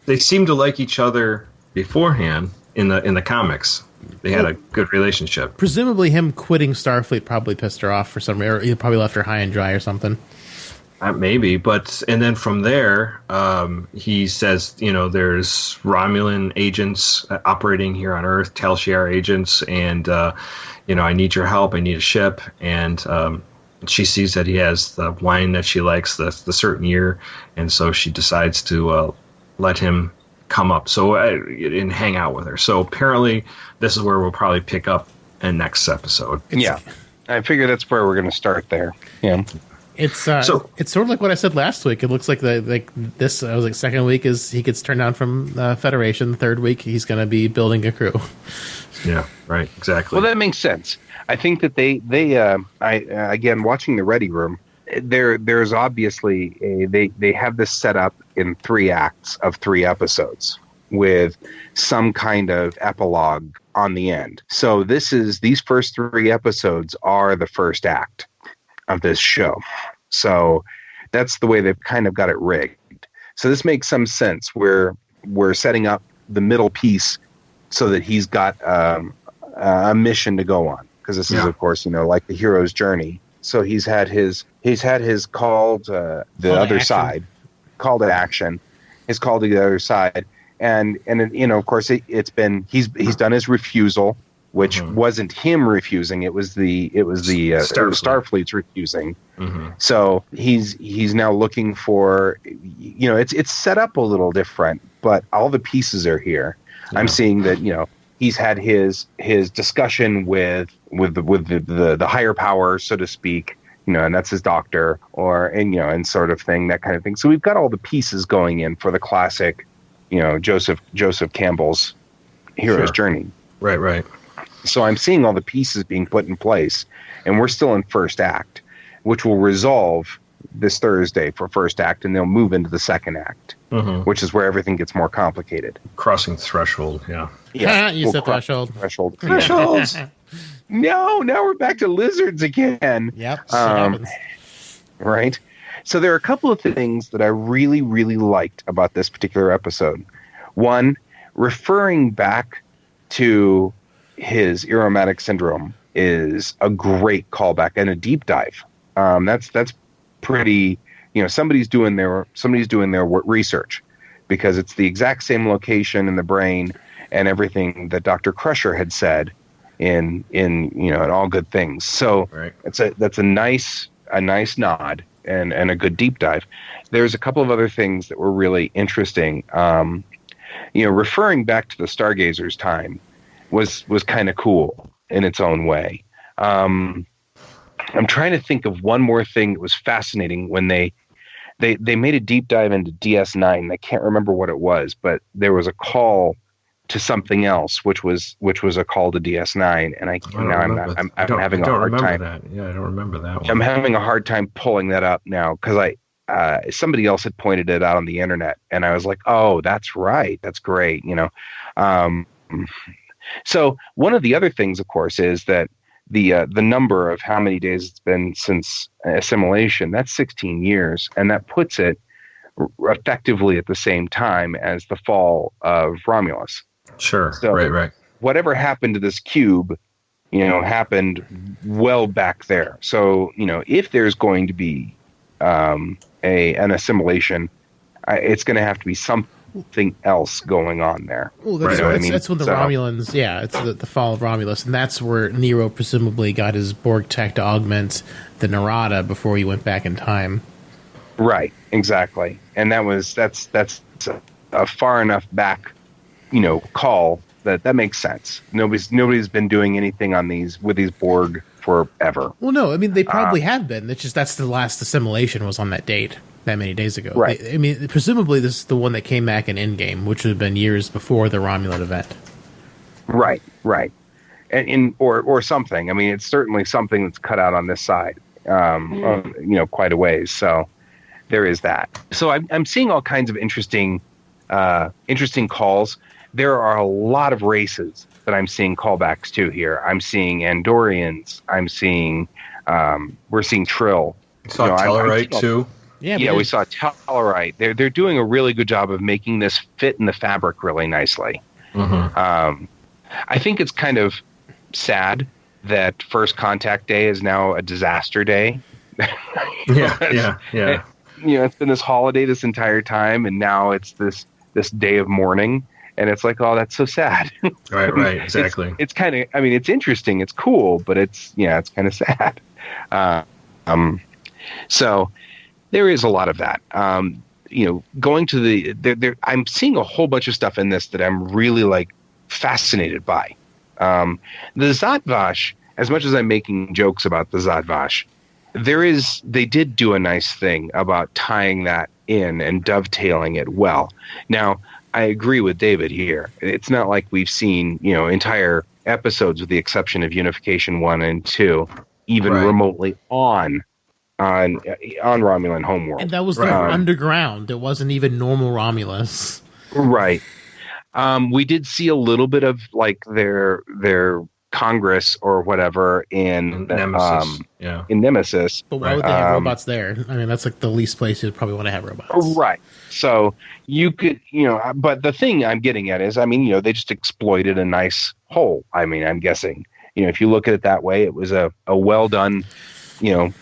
they seemed to like each other beforehand in the comics. They had a good relationship. Presumably, him quitting Starfleet probably pissed her off for some reason. Or he probably left her high and dry or something. Maybe, and then from there, he says, there's Romulan agents operating here on Earth, Tal Shiar agents, and I need your help. I need a ship, and she sees that he has the wine that she likes, the certain year, and so she decides to let him come up and hang out with her. So apparently, this is where we'll probably pick up in next episode. Yeah, I figure that's where we're going to start there. Yeah. It's sort of like what I said last week. It looks like second week is he gets turned down from Federation. The third week he's going to be building a crew. Yeah, right, exactly. Well, that makes sense. I think that they again, watching the Ready Room, there's obviously they have this set up in 3 acts of 3 episodes with some kind of epilogue on the end. So these first 3 episodes are the first act of this show. So that's the way they've kind of got it rigged. So this makes some sense. We're setting up the middle piece so that he's got a mission to go on, because this is, of course, like the hero's journey. So he's had his call to the other side, call to action, his call to the other side, and of course it's been he's done his refusal, which wasn't him refusing; it was the Starfleet's refusing. Mm-hmm. So he's now looking for, it's set up a little different, but all the pieces are here. Yeah. I'm seeing that he's had his discussion with the higher power, so to speak, and that's his doctor, and sort of thing, that kind of thing. So we've got all the pieces going in for the classic, Joseph Campbell's hero's journey. Right. So I'm seeing all the pieces being put in place, and we're still in first act, which will resolve this Thursday for first act, and they'll move into the second act, which is where everything gets more complicated. Crossing threshold, yeah. You said threshold. Thresholds. No, now we're back to lizards again. Yep. Right. So there are a couple of things that I really, really liked about this particular episode. One, referring back to his aromatic syndrome is a great callback and a deep dive. That's pretty, somebody's doing their research, because it's the exact same location in the brain and everything that Dr. Crusher had said in All Good Things. So that's a nice nod and a good deep dive. There's a couple of other things that were really interesting. Referring back to the Stargazer's time was kind of cool in its own way. I'm trying to think of one more thing that was fascinating when they made a deep dive into DS9. I can't remember what it was, but there was a call to something else, which was a call to DS9, and I'm having a hard time. Yeah, I don't remember that one. I'm having a hard time pulling that up now, because somebody else had pointed it out on the internet, and I was like, oh, that's right, that's great, So one of the other things, of course, is that the number of how many days it's been since assimilation, that's 16 years, and that puts it effectively at the same time as the fall of Romulus. Sure. So right. Whatever happened to this cube, happened well back there. So, if there's going to be an assimilation, it's going to have to be something else going on there. Well, that's when the Romulans, it's the fall of Romulus, and that's where Nero presumably got his Borg tech to augment the Narada before he went back in time. Right, exactly. And that's a far enough back, call that makes sense. Nobody's been doing anything with these Borg forever. Well, no, I mean, they probably have been. It's just that's the last assimilation was on that date, that many days ago. Right. I mean, presumably this is the one that came back in Endgame, which would have been years before the Romulan event. Right. And or something. I mean, it's certainly something that's cut out on this side, quite a ways. So there is that. So I'm seeing all kinds of interesting calls. There are a lot of races that I'm seeing callbacks to here. I'm seeing Andorians. I'm seeing we're seeing Trill. You saw Tellarite too. we saw Tellarite. They're doing a really good job of making this fit in the fabric really nicely. Mm-hmm. I think it's kind of sad that First Contact Day is now a disaster day. Yeah. It's been this holiday this entire time, and now it's this day of mourning, and it's like, oh, that's so sad. Right, exactly. It's kind of, it's interesting, it's cool, but it's kind of sad. So there is a lot of that. Going to I'm seeing a whole bunch of stuff in this that I'm really fascinated by. The Zadvash, as much as I'm making jokes about the Zadvash, they did do a nice thing about tying that in and dovetailing it well. Now, I agree with David here. It's not like we've seen, entire episodes with the exception of Unification 1 and 2, even remotely on Romulan homeworld. And that was underground. It wasn't even normal Romulus. Right. We did see a little bit of their Congress or whatever in Nemesis. In Nemesis. But why would they have robots there? That's the least place you'd probably want to have robots. Right. So you could, but the thing I'm getting at is, they just exploited a nice hole. I'm guessing, if you look at it that way, it was a well done, they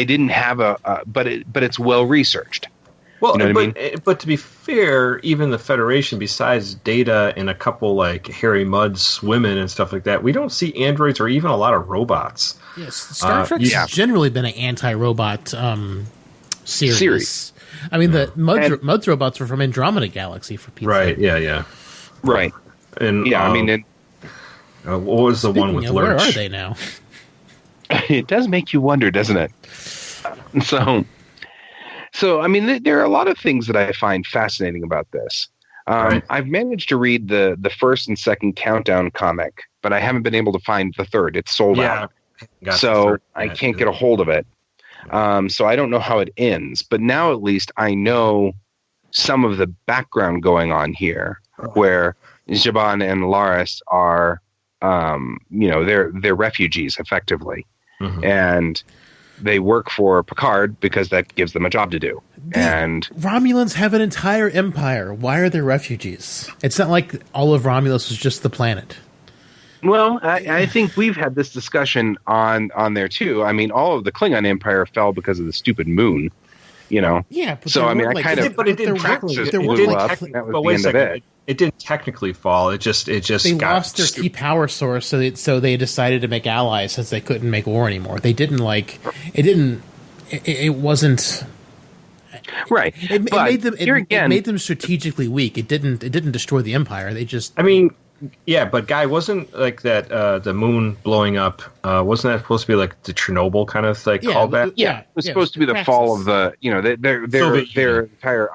didn't have but it's well researched. Well, but to be fair, even the Federation, besides Data and a couple Harry Mudd women and stuff like that, we don't see androids or even a lot of robots. Yes, Star Trek's generally been an anti-robot series. The Mudd's robots were from Andromeda Galaxy for people. Right, yeah. Right. And what was the one with Lurch? Where are they now? It does make you wonder, doesn't it? So, there are a lot of things that I find fascinating about this. I've managed to read the first and second Countdown comic, but I haven't been able to find the third. It's sold out. So I can't get a hold of it. So I don't know how it ends. But now at least I know some of the background going on here, where Zhaban and Laris are, they're refugees, effectively. Mm-hmm. And they work for Picard because that gives them a job to do. And Romulans have an entire empire. Why are they refugees? It's not like all of Romulus was just the planet. Well, I think we've had this discussion on there too. All of the Klingon Empire fell because of the stupid moon. Yeah, but so I kind of, but it didn't technically. It didn't technically fall. It just they lost their key power source, so they decided to make allies since they couldn't make war anymore. They didn't It wasn't right. It made them strategically weak. It didn't destroy the empire. They just. Yeah, but Guy, wasn't that the moon blowing up? Wasn't that supposed to be the Chernobyl kind of callback? Yeah, it was supposed to be the fall of the their entire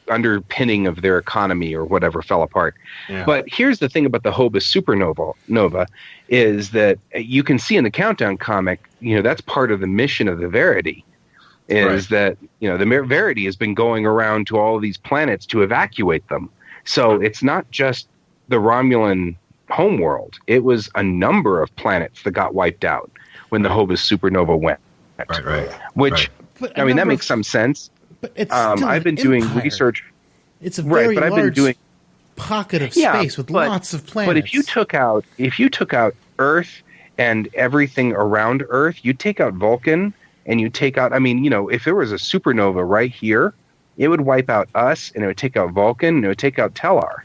underpinning of their economy or whatever fell apart. Yeah. But here's the thing about the Hobus supernova is that you can see in the Countdown comic, that's part of the mission of the Verity. That the Verity has been going around to all of these planets to evacuate them. So it's not just the Romulan homeworld. It was a number of planets that got wiped out when the Hobus supernova went. Right. Which, that makes some sense. But it's I've been doing research. It's a very large pocket of space with lots of planets. But if you took out Earth and everything around Earth, you take out Vulcan and you take out, if there was a supernova right here, it would wipe out us and it would take out Vulcan and it would take out Tellar.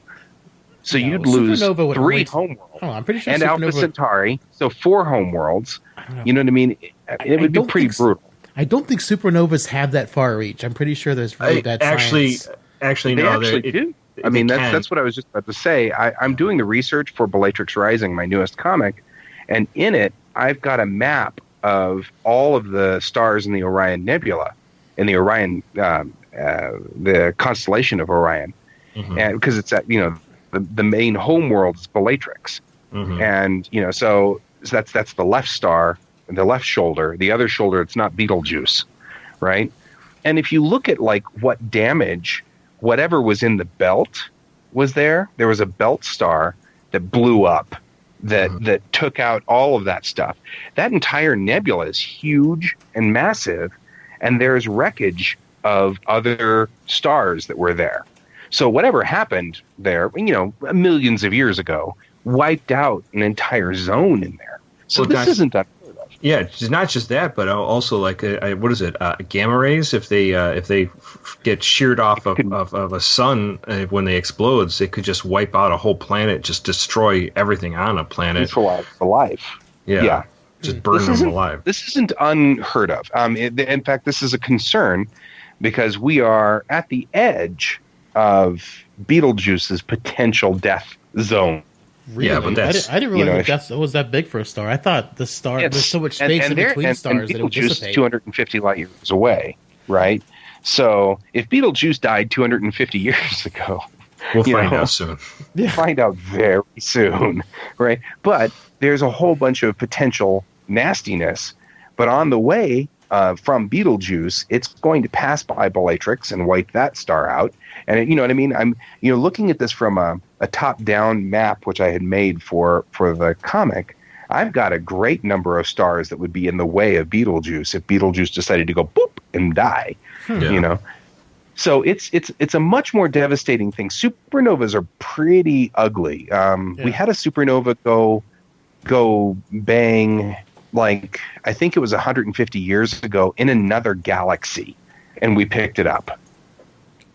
So you'd lose 3 homeworlds. I'm pretty sure and Alpha Centauri, so 4 homeworlds. You know what I mean? It would be pretty brutal. I don't think supernovas have that far reach. I'm pretty sure there's really bad science. Actually, no. They actually do. That's what I was just about to say. I'm doing the research for Bellatrix Rising, my newest comic, and in it, I've got a map of all of the stars in the Orion Nebula, in the Orion, the constellation of Orion, and because it's at the main homeworld is Bellatrix, and so that's the left star. The left shoulder, the other shoulder, it's not Betelgeuse, right? And if you look at what damage, whatever was in the belt was there was a belt star that blew up, that took out all of that stuff. That entire nebula is huge and massive, and there's wreckage of other stars that were there. So whatever happened there, millions of years ago, wiped out an entire zone in there. So this isn't unheard of. Yeah, it's not just that, but also like what is it? Gamma rays. If they get sheared off of a sun when they explodes, it could just wipe out a whole planet, just destroy everything on a planet. Neutralize the life. Yeah. Just burn them alive. This isn't unheard of. In fact, this is a concern because we are at the edge of Betelgeuse's potential death zone. Really? Yeah, but I didn't realize death was that big for a star. I thought the star there's so much space in between stars that it would dissipate. Betelgeuse is 250 light years away, right? So if Betelgeuse died 250 years ago, we'll find out soon. We'll find out very soon, right? But there's a whole bunch of potential nastiness. But on the way from Betelgeuse, it's going to pass by Bellatrix and wipe that star out. And you know what I mean? I'm looking at this from a top-down map, which I had made for the comic. I've got a great number of stars that would be in the way of Betelgeuse if Betelgeuse decided to go boop and die. Yeah. So it's a much more devastating thing. Supernovas are pretty ugly. We had a supernova go bang, like I think it was 150 years ago in another galaxy, and we picked it up.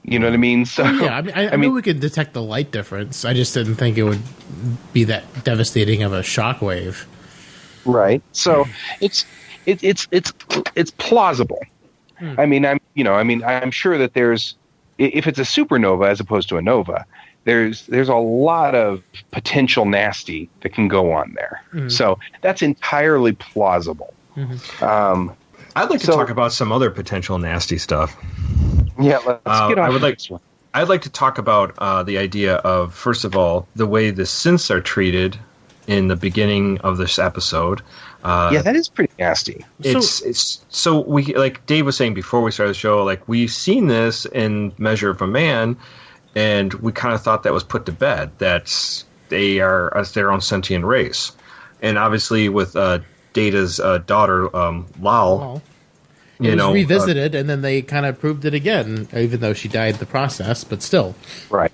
You know what I mean? So yeah, I mean, we could detect the light difference. I just didn't think it would be that devastating of a shockwave. Right. So it's plausible. I mean, I'm sure that there's, if it's a supernova as opposed to a nova, there's a lot of potential nasty that can go on there. So that's entirely plausible. I'd like to talk about some other potential nasty stuff. Yeah, let's get on this one. I'd like to talk about the idea of, first of all, the way the synths are treated in the beginning of this episode. Yeah, that is pretty nasty. So we, like Dave was saying before we started the show, like we've seen this in Measure of a Man, and we kind of thought that was put to bed, that they are as their own sentient race. And obviously with Data's daughter, Lal, it was revisited, and then they kind of proved it again, even though she died in the process, but still. Right.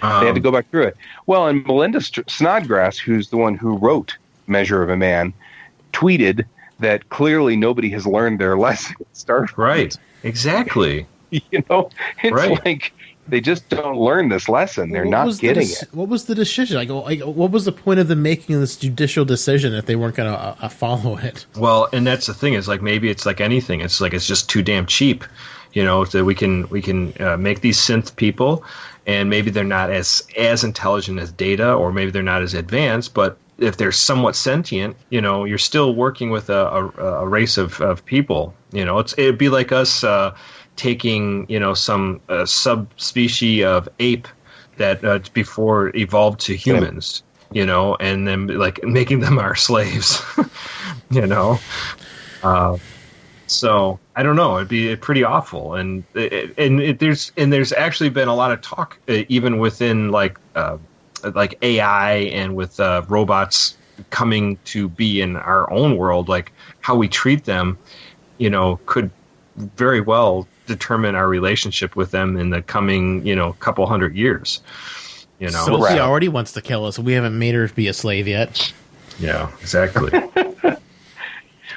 They had to go back through it. Well, and Melinda Snodgrass, who's the one who wrote Measure of a Man, tweeted that clearly nobody has learned their lesson. Right. Exactly. It's like they just don't learn this lesson. They're not getting it. What was the decision? Like, what was the point of them making this judicial decision if they weren't going to follow it? Well, and that's the thing is, like, maybe it's like anything. It's like it's just too damn cheap, that we can make these synth people, and maybe they're not as intelligent as Data, or maybe they're not as advanced, but if they're somewhat sentient, you're still working with a race of people. It'd be like us taking some subspecies of ape that before evolved to humans, and then like making them our slaves, So I don't know. It'd be pretty awful, and there's actually been a lot of talk even within like AI and with robots coming to be in our own world, like how we treat them, could very well determine our relationship with them in the coming, couple hundred years. So she already wants to kill us. We haven't made her be a slave yet. Yeah, exactly.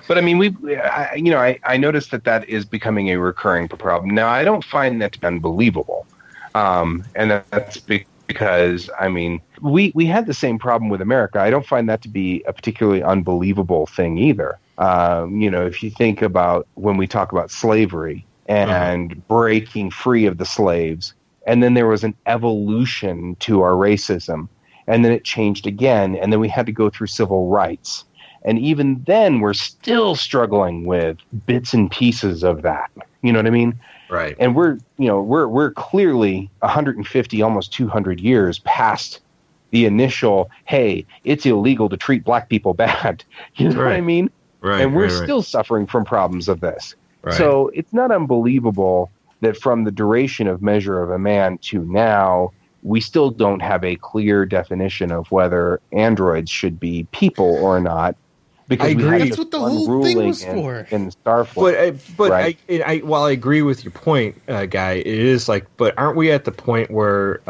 But I mean, I noticed that is becoming a recurring problem. Now, I don't find that to be unbelievable, and that's because I mean, we had the same problem with America. I don't find that to be a particularly unbelievable thing either. If you think about when we talk about slavery and breaking free of the slaves, and then there was an evolution to our racism, and then it changed again, and then we had to go through civil rights. And even then, we're still struggling with bits and pieces of that. You know what I mean? Right. And we're clearly 150, almost 200 years past the initial, hey, it's illegal to treat black people bad. You know what I mean? Right. And we're still suffering from problems of this. Right. So it's not unbelievable that from the duration of Measure of a Man to now, we still don't have a clear definition of whether androids should be people or not. because I we agree. had That's this what the one whole ruling thing was for. in Starfleet. But right? while I agree with your point, Guy, it is like, but aren't we at the point where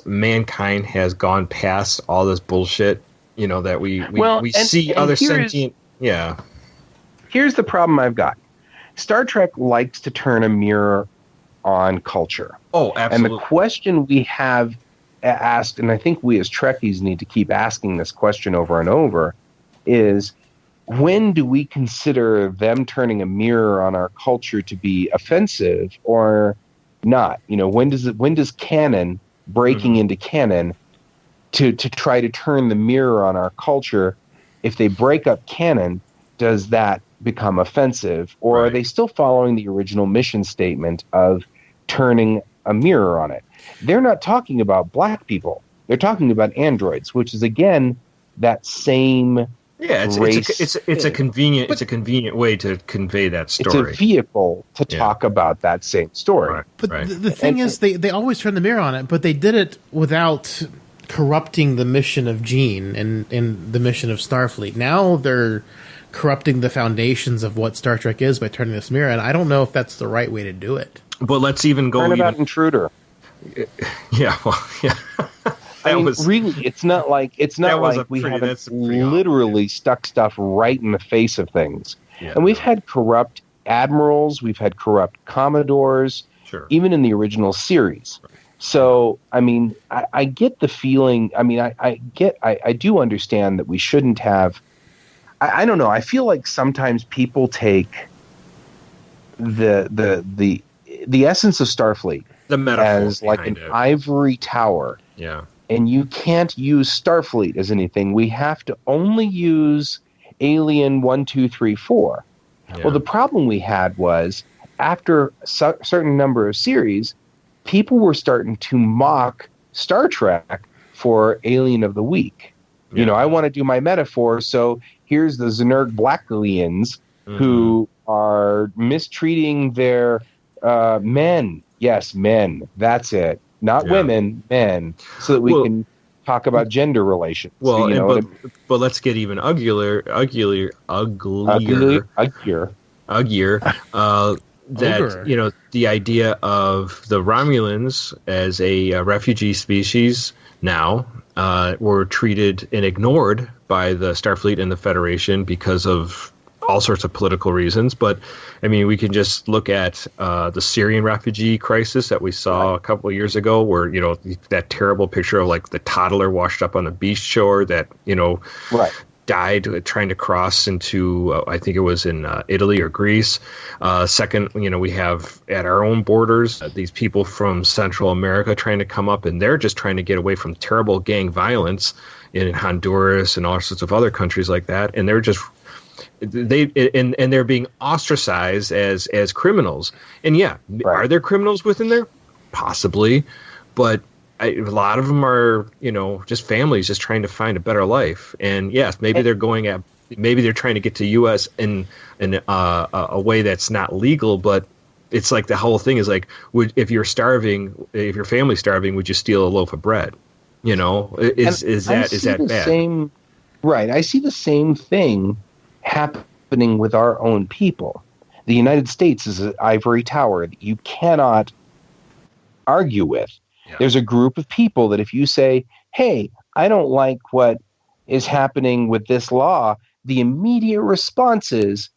mankind has gone past all this bullshit? You know, that we see and other sentient. Yeah. Here's the problem I've got. Star Trek likes to turn a mirror on culture. Oh, absolutely. And the question we have asked, and I think we as Trekkies need to keep asking this question over and over, is when do we consider them turning a mirror on our culture to be offensive or not? You know, when does canon breaking into canon to try to turn the mirror on our culture? If they break up canon, does that become offensive, or are they still following the original mission statement of turning a mirror on it? They're not talking about black people. They're talking about androids, which is again that same it's a convenient way to convey that story. It's a vehicle to talk about that same story. Right. But the thing is, they always turn the mirror on it, but they did it without corrupting the mission of Gene and the mission of Starfleet. Now they're corrupting the foundations of what Star Trek is by turning this mirror, and I don't know if that's the right way to do it. But let's even go... Turnabout Intruder. Yeah, well, yeah. Really, it's not like we haven't literally stuck stuff right in the face of things. Yeah, and we've had corrupt admirals, we've had corrupt commodores, even in the original series. Right. So, I mean, I get the feeling. I mean, I do understand that we shouldn't have. I don't know. I feel like sometimes people take the essence of Starfleet, the metaphor, as like an ivory tower. Yeah. And you can't use Starfleet as anything. We have to only use Alien 1, 2, 3, 4. Yeah. Well, the problem we had was after a certain number of series, people were starting to mock Star Trek for Alien of the Week. Yeah. You know, I want to do my metaphor, so here's the Zerg Blacklians who are mistreating their men. Yes, men. That's it. Not women, men, so that we can talk about gender relations. Well, you know, but let's get even uglier. That, you know, the idea of the Romulans as a refugee species now were treated and ignored by the Starfleet and the Federation because of all sorts of political reasons. But I mean, we can just look at the Syrian refugee crisis that we saw a couple of years ago, where, you know, that terrible picture of like the toddler washed up on the beach shore that, you know, died trying to cross into, I think it was in Italy or Greece. Second, you know, we have at our own borders these people from Central America trying to come up, and they're just trying to get away from terrible gang violence in Honduras and all sorts of other countries like that. And they're just they're being ostracized as criminals. And are there criminals within there? Possibly, but a lot of them are, you know, just families just trying to find a better life. And yes, maybe they're trying to get to U.S. in a way that's not legal, but it's like the whole thing is like, if your family's starving, would you steal a loaf of bread? You know, is that bad? Right. I see the same thing happening with our own people. The United States is an ivory tower that you cannot argue with. Yeah. There's a group of people that if you say, hey, I don't like what is happening with this law, the immediate response is,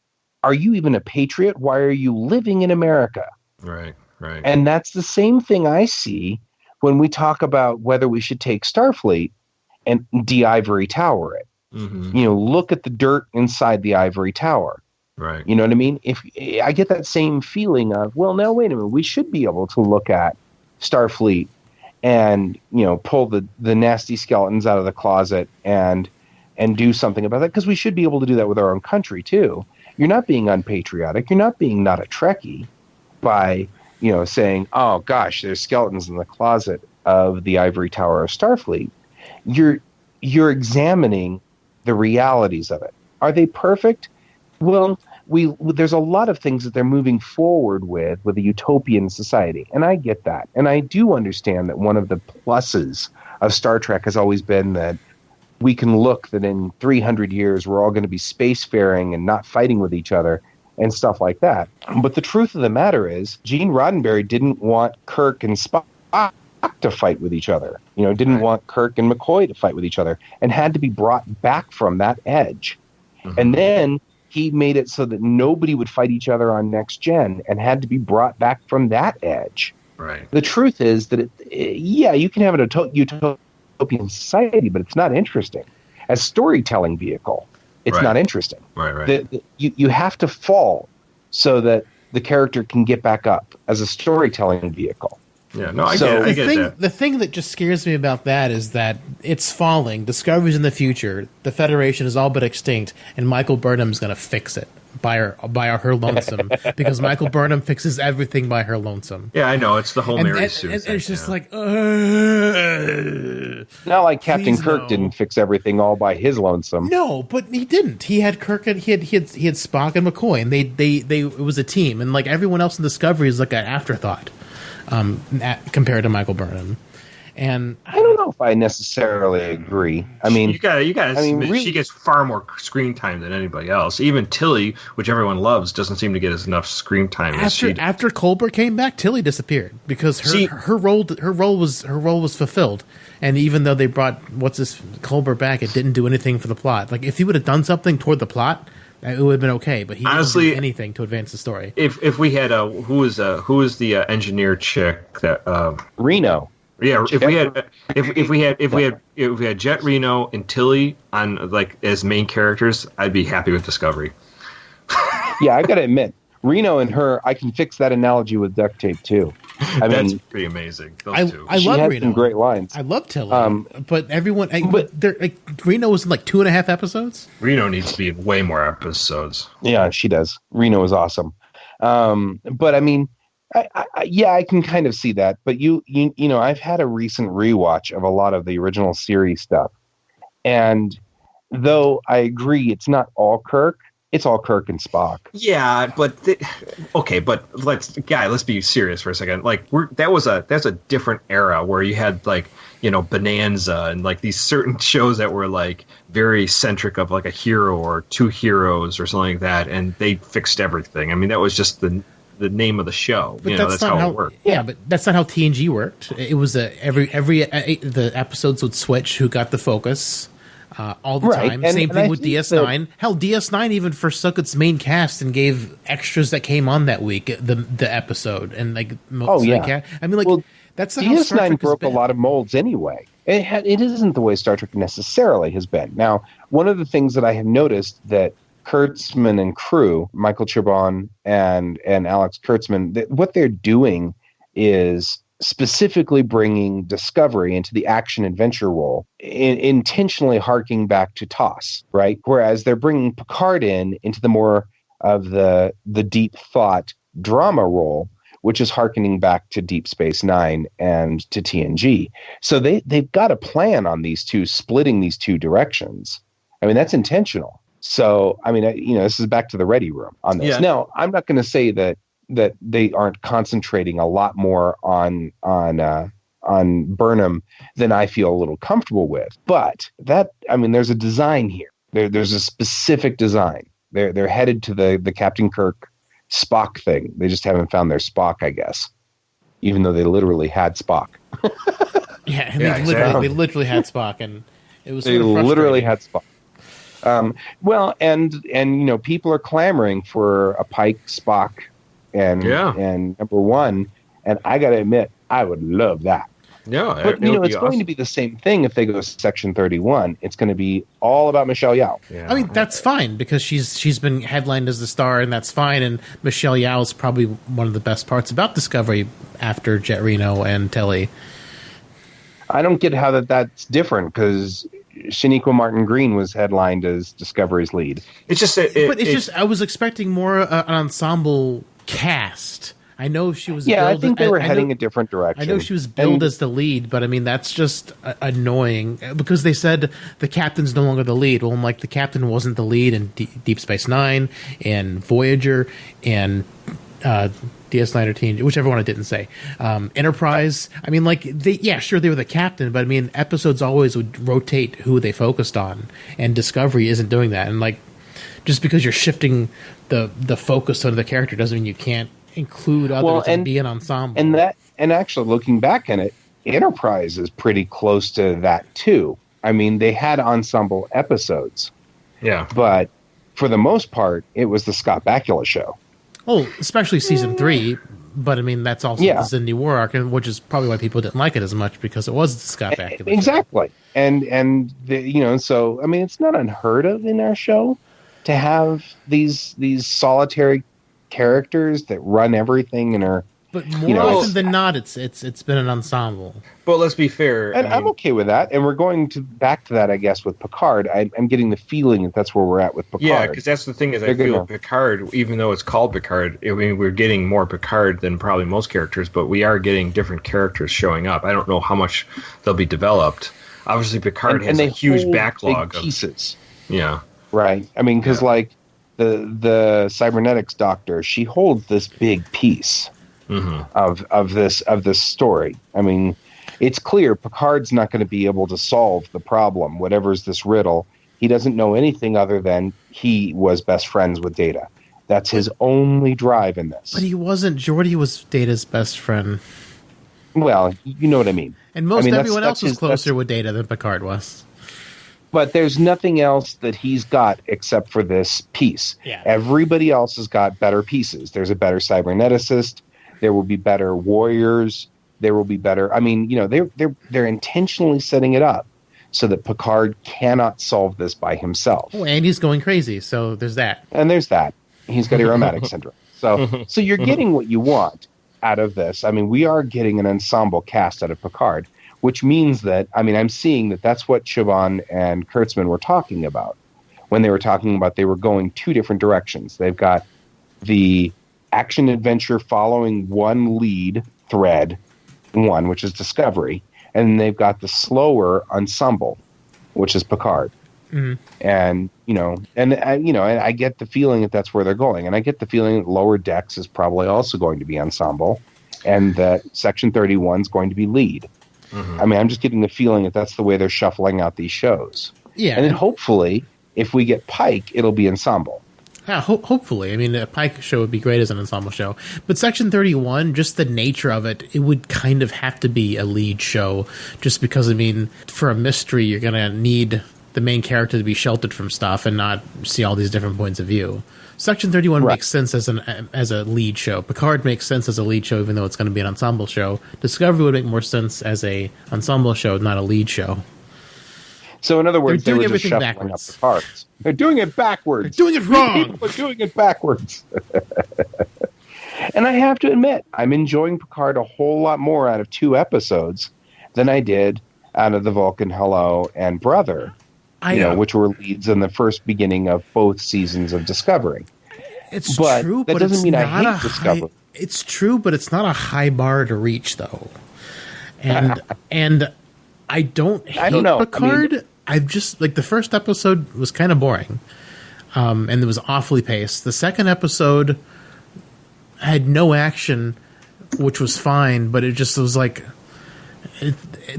are you even a patriot? Why are you living in America? Right. And that's the same thing I see when we talk about whether we should take Starfleet and de-ivory tower it. Mm-hmm. You know, look at the dirt inside the ivory tower. Right. You know what I mean? If I get that same feeling of, well, now wait a minute, we should be able to look at Starfleet and, you know, pull the nasty skeletons out of the closet and do something about that, because we should be able to do that with our own country too. You're not being unpatriotic. You're not being not a Trekkie by, you know, saying, oh gosh, there's skeletons in the closet of the ivory tower of Starfleet. You're examining the realities of it. Are they perfect? Well, there's a lot of things that they're moving forward with a utopian society, and I get that. And I do understand that one of the pluses of Star Trek has always been that we can look that in 300 years we're all going to be spacefaring and not fighting with each other and stuff like that. But the truth of the matter is, Gene Roddenberry didn't want Kirk and Spock to fight with each other. Didn't want Kirk and McCoy to fight with each other, and had to be brought back from that edge. Mm-hmm. And then he made it so that nobody would fight each other on Next Gen, and had to be brought back from that edge. Right. The truth is that, you can have a utopian society, but it's not interesting. As storytelling vehicle, it's not interesting. Right. You have to fall so that the character can get back up as a storytelling vehicle. Yeah, no, I get that. The thing that just scares me about that is that it's falling. Discovery's in the future. The Federation is all but extinct, and Michael Burnham's going to fix it by her lonesome, because Michael Burnham fixes everything by her lonesome. Yeah, I know. It's the whole Mary Sue thing. It's just like, not like Captain Kirk didn't fix everything all by his lonesome. No, but he didn't. He had Kirk and he had Spock and McCoy, and they it was a team, and like everyone else in Discovery is like an afterthought. Compared to Michael Burnham, and I don't know if I necessarily agree. I mean, you got. Really, she gets far more screen time than anybody else. Even Tilly, which everyone loves, doesn't seem to get enough screen time. After Colbert came back, Tilly disappeared because her role was fulfilled. And even though they brought Colbert back, it didn't do anything for the plot. Like if he would have done something toward the plot, it would have been okay, but he didn't do anything to advance the story. If we had who was the engineer chick that Reno? Yeah, if we had Jet Reno and Tilly on like as main characters, I'd be happy with Discovery. Yeah, I got to admit, Reno and her, I can fix that analogy with duct tape too. That's pretty amazing. Those two. I love Reno. Some great lines. I love Tilly, but everyone. Reno was in like 2.5 episodes. Reno needs to be in way more episodes. Yeah, she does. Reno is awesome. But I mean, I can kind of see that. But you know, I've had a recent rewatch of a lot of the original series stuff, and though I agree it's not all Kirk. It's all Kirk and Spock. Yeah, but but let's be serious for a second. Like that's a different era where you had like, you know, Bonanza and like these certain shows that were like very centric of like a hero or two heroes or something like that, and they fixed everything. I mean, that was just the name of the show. But that's how it worked. Yeah, but that's not how TNG worked. It was every the episodes would switch who got the focus. All the time. Same thing with DS9. Hell, DS9 even forsook its main cast and gave extras that came on that week, the episode, and like most of the cast. I mean, like that's how Star Trek DS9 broke a lot of molds anyway. It isn't the way Star Trek necessarily has been. Now, one of the things that I have noticed that Kurtzman and crew, Michael Chabon and Alex Kurtzman, what they're doing is specifically bringing Discovery into the action-adventure role, intentionally harking back to TOS, right? Whereas they're bringing Picard into the more of the deep thought drama role, which is harkening back to Deep Space Nine and to TNG. So they've got a plan on these two, splitting these two directions. I mean, that's intentional. So, I mean, this is back to the ready room on this. Yeah. Now, I'm not going to say that they aren't concentrating a lot more on Burnham than I feel a little comfortable with. But there's a design here. There's a specific design. They're headed to the Captain Kirk Spock thing. They just haven't found their Spock, I guess, even though they literally had Spock. They literally had Spock, and it was. They literally had Spock. And people are clamoring for a Pike Spock. And number one, and I got to admit, I would love that. Yeah, but it's going to be the same thing if they go Section 31. It's going to be all about Michelle Yeoh. Yeah. I mean, that's fine because she's been headlined as the star, and that's fine. And Michelle Yeoh is probably one of the best parts about Discovery after Jet Reno and Tilly. I don't get how that's different because Shaniqua Martin Green was headlined as Discovery's lead. It's just I was expecting more an ensemble cast. I know she was. Yeah, I think they were heading a different direction. I know she was billed as the lead, but I mean that's just annoying because they said the captain's no longer the lead. Well, I'm like the captain wasn't the lead in Deep Space Nine and Voyager and DS9 or TNG, whichever one I didn't say. Enterprise. I mean, like they were the captain, but I mean, episodes always would rotate who they focused on, and Discovery isn't doing that. And like, just because you're shifting the focus on the character doesn't mean you can't include others and be an ensemble. And actually, looking back on it, Enterprise is pretty close to that too. I mean, they had ensemble episodes. Yeah. But for the most part, it was the Scott Bakula show. Oh, especially season 3. But I mean, that's also the Xindi War arc, which is probably why people didn't like it as much, because it was the Scott Bakula show. Exactly. So I mean, it's not unheard of in our show to have these solitary characters that run everything and are. But more often than not, it's been an ensemble. But let's be fair. And I'm okay with that. And we're going back to that, I guess, with Picard. I'm getting the feeling that that's where we're at with Picard. Yeah, because that's the thing is I feel Picard, even though it's called Picard, I mean, we're getting more Picard than probably most characters, but we are getting different characters showing up. I don't know how much they'll be developed. Obviously, Picard has a huge backlog of pieces. Yeah. Right. I mean, because like the cybernetics doctor, she holds this big piece. Of this story. I mean, it's clear Picard's not going to be able to solve the problem, whatever's this riddle. He doesn't know anything other than he was best friends with Data. That's his only drive in this. But he wasn't. Geordi was Data's best friend. Well, you know what I mean. And everyone else was closer with Data than Picard was. But there's nothing else that he's got except for this piece. Yeah. Everybody else has got better pieces. There's a better cyberneticist. There will be better warriors. There will be better. I mean, they're intentionally setting it up so that Picard cannot solve this by himself. Oh, and he's going crazy. So there's that. And there's that. He's got aromatic syndrome. So you're getting what you want out of this. I mean, we are getting an ensemble cast out of Picard, which means that, I mean, I'm seeing that that's what Siobhan and Kurtzman were talking about when they were talking about they were going two different directions. They've got the action adventure following one lead thread, which is Discovery, and they've got the slower ensemble, which is Picard. Mm-hmm. And I get the feeling that that's where they're going, and I get the feeling that Lower Decks is probably also going to be ensemble, and that Section 31 is going to be lead. Mm-hmm. I mean, I'm just getting the feeling that that's the way they're shuffling out these shows. Yeah, and then hopefully, if we get Pike, it'll be ensemble. Yeah, hopefully. I mean, a Pike show would be great as an ensemble show. But Section 31, just the nature of it, it would kind of have to be a lead show. Just because, I mean, for a mystery, you're going to need the main character to be sheltered from stuff and not see all these different points of view. Section 31 makes sense as a lead show. Picard makes sense as a lead show, even though it's going to be an ensemble show. Discovery would make more sense as a ensemble show, not a lead show. So, in other words, they're doing just everything shuffling backwards. up the cards. They're doing it backwards. They're doing it wrong. People are doing it backwards. And I have to admit, I'm enjoying Picard a whole lot more out of 2 episodes than I did out of the Vulcan Hello and Brother, which were leads in the first beginning of both seasons of Discovery. It's but true, that but doesn't it's mean not I hate Discovery. It's true, but it's not a high bar to reach, though. And I don't know. Picard. I mean, I've just the first episode was kind of boring, and it was awfully paced. The second episode had no action, which was fine, but it just was they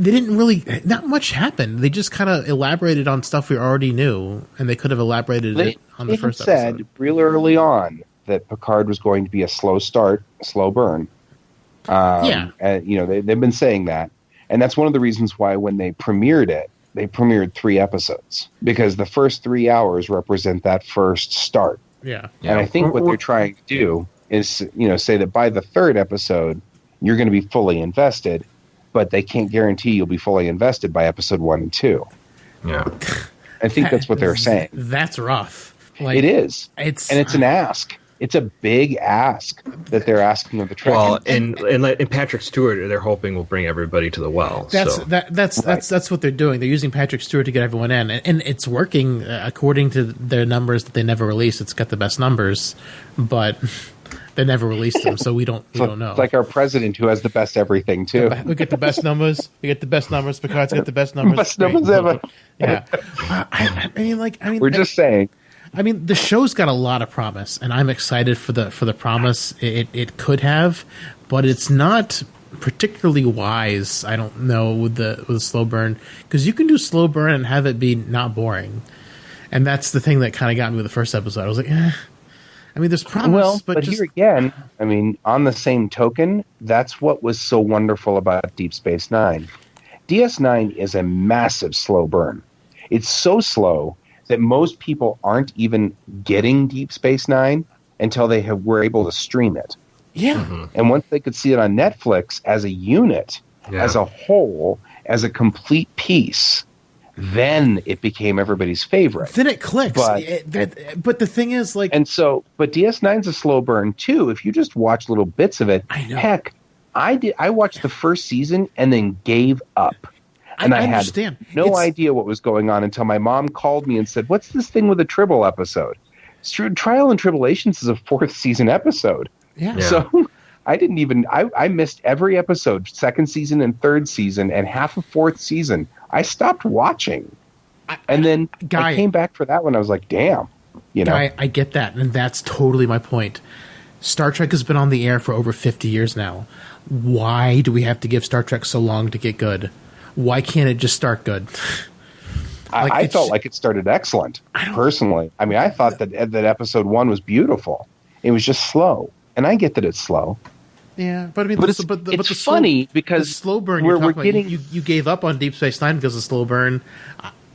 didn't really. Not much happened. They just kind of elaborated on stuff we already knew, and they could have elaborated it on the first episode. They said real early on that Picard was going to be a slow start, slow burn. And they've been saying that, and that's one of the reasons why when they premiered it. They premiered 3 episodes because the first 3 hours represent that first start. Yeah. And I think what they're trying to do is, say that by the 3rd episode, you're going to be fully invested, but they can't guarantee you'll be fully invested by episode 1 and 2. Yeah. I think that's what they're saying. That's rough. It is. It's an ask. It's a big ask that they're asking of the Trek. Well, and Patrick Stewart, they're hoping will bring everybody to the well. That's what they're doing. They're using Patrick Stewart to get everyone in, and it's working according to their numbers that they never release. It's got the best numbers, but they never released them, so we don't know. It's like our president who has the best everything too. We get the best numbers. Picard's got the best numbers. Best numbers ever. Yeah. We're just saying. I mean, the show's got a lot of promise, and I'm excited for the promise it could have, but it's not particularly wise. I don't know with the slow burn, because you can do slow burn and have it be not boring, and that's the thing that kind of got me with the first episode. I was like, I mean, there's promise, Well, but here again, I mean, on the same token, that's what was so wonderful about Deep Space Nine. DS9 is a massive slow burn. It's so slow that most people aren't even getting Deep Space Nine until they were able to stream it. Yeah. Mm-hmm. And once they could see it on Netflix as a unit, as a whole, as a complete piece, then it became everybody's favorite. Then it clicks. But the thing is, like... And so, but DS9's a slow burn, too. If you just watch little bits of it, I know. Heck, I watched the first season and then gave up. And I understand. Had no idea what was going on until my mom called me and said, "What's this thing with the Tribble episode?" Trial and Tribulations is a 4th season episode. Yeah. So I didn't even... I missed every episode, 2nd season and 3rd season, and half of 4th season. I stopped watching. And then I came back for that one. I was like, damn. You know? I get that, and that's totally my point. Star Trek has been on the air for over 50 years now. Why do we have to give Star Trek so long to get good? Why can't it just start good? I felt like it started excellent, personally. I mean, I thought that episode 1 was beautiful. It was just slow. And I get that it's slow. Yeah, but I mean, it's funny because the slow burn we're getting... you gave up on Deep Space Nine because of slow burn.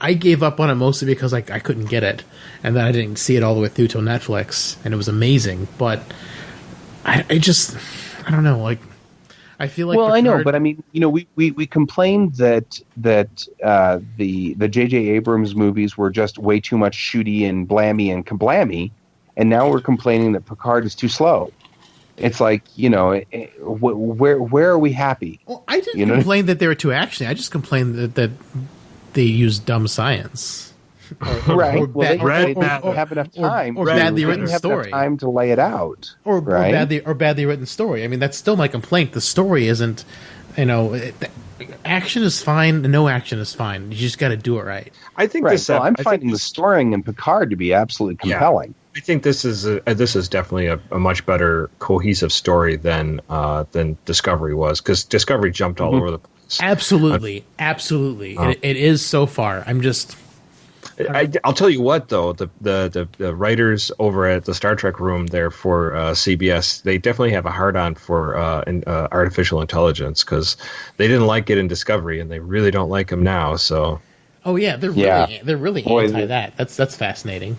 I gave up on it mostly because I couldn't get it, and then I didn't see it all the way through till Netflix, and it was amazing. But I don't know. Like, I feel like I know, but I mean, you know, we complained that the J.J. Abrams movies were just way too much shooty and blammy and kablammy, and now we're complaining that Picard is too slow. It's like, you know, where are we happy? Well, I didn't complain that they were too actiony. I just complained that they used dumb science. Right. They didn't have enough time. Or badly written story. Time to lay it out. Or badly written story. I mean, that's still my complaint. The story isn't, you know, action is fine. No action is fine. You just got to do it right. I think I'm finding the story in Picard to be absolutely compelling. Yeah. I think this is definitely a much better cohesive story than Discovery was, because Discovery jumped all over the place. Absolutely. It is so far. I'm just... I'll tell you what, though, the writers over at the Star Trek room there for CBS, they definitely have a hard-on for artificial intelligence, because they didn't like it in Discovery, and they really don't like them now. So, oh yeah, they're really anti that. That's fascinating.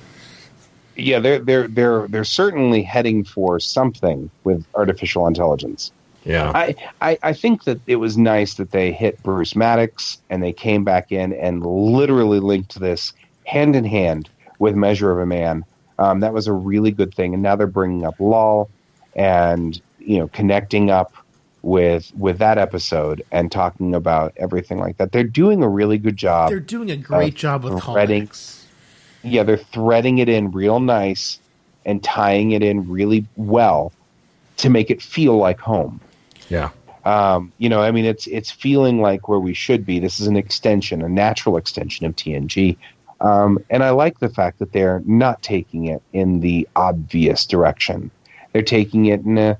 Yeah, they're certainly heading for something with artificial intelligence. Yeah, I think that it was nice that they hit Bruce Maddox and they came back in and literally linked this hand in hand with Measure of a Man. That was a really good thing, and now they're bringing up Lal and, you know, connecting up with that episode and talking about everything like that. They're doing a really good job. They're doing a great job with callbacks. Yeah, they're threading it in real nice and tying it in really well to make it feel like home. Yeah. You know, I mean, it's feeling like where we should be. This is an extension, a natural extension of TNG. And I like the fact that they're not taking it in the obvious direction. They're taking it in a,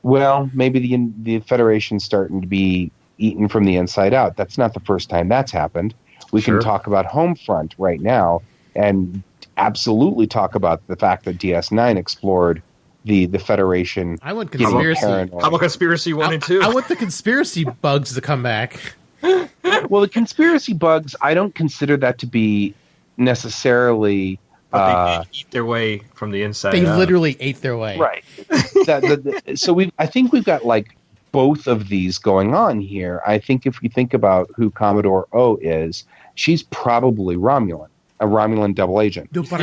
well, maybe the Federation's starting to be eaten from the inside out. That's not the first time that's happened. We can talk about Homefront right now and absolutely talk about the fact that DS9 explored the Federation. I want conspiracy. How about Conspiracy 1 and 2? I want the conspiracy bugs to come back. Well, the conspiracy bugs, I don't consider that to be necessarily... But they eat their way from the inside They out. literally ate their way. Right. So I think we've got like both of these going on here. I think if we think about who Commodore O is, she's probably Romulan. A Romulan double agent. No, but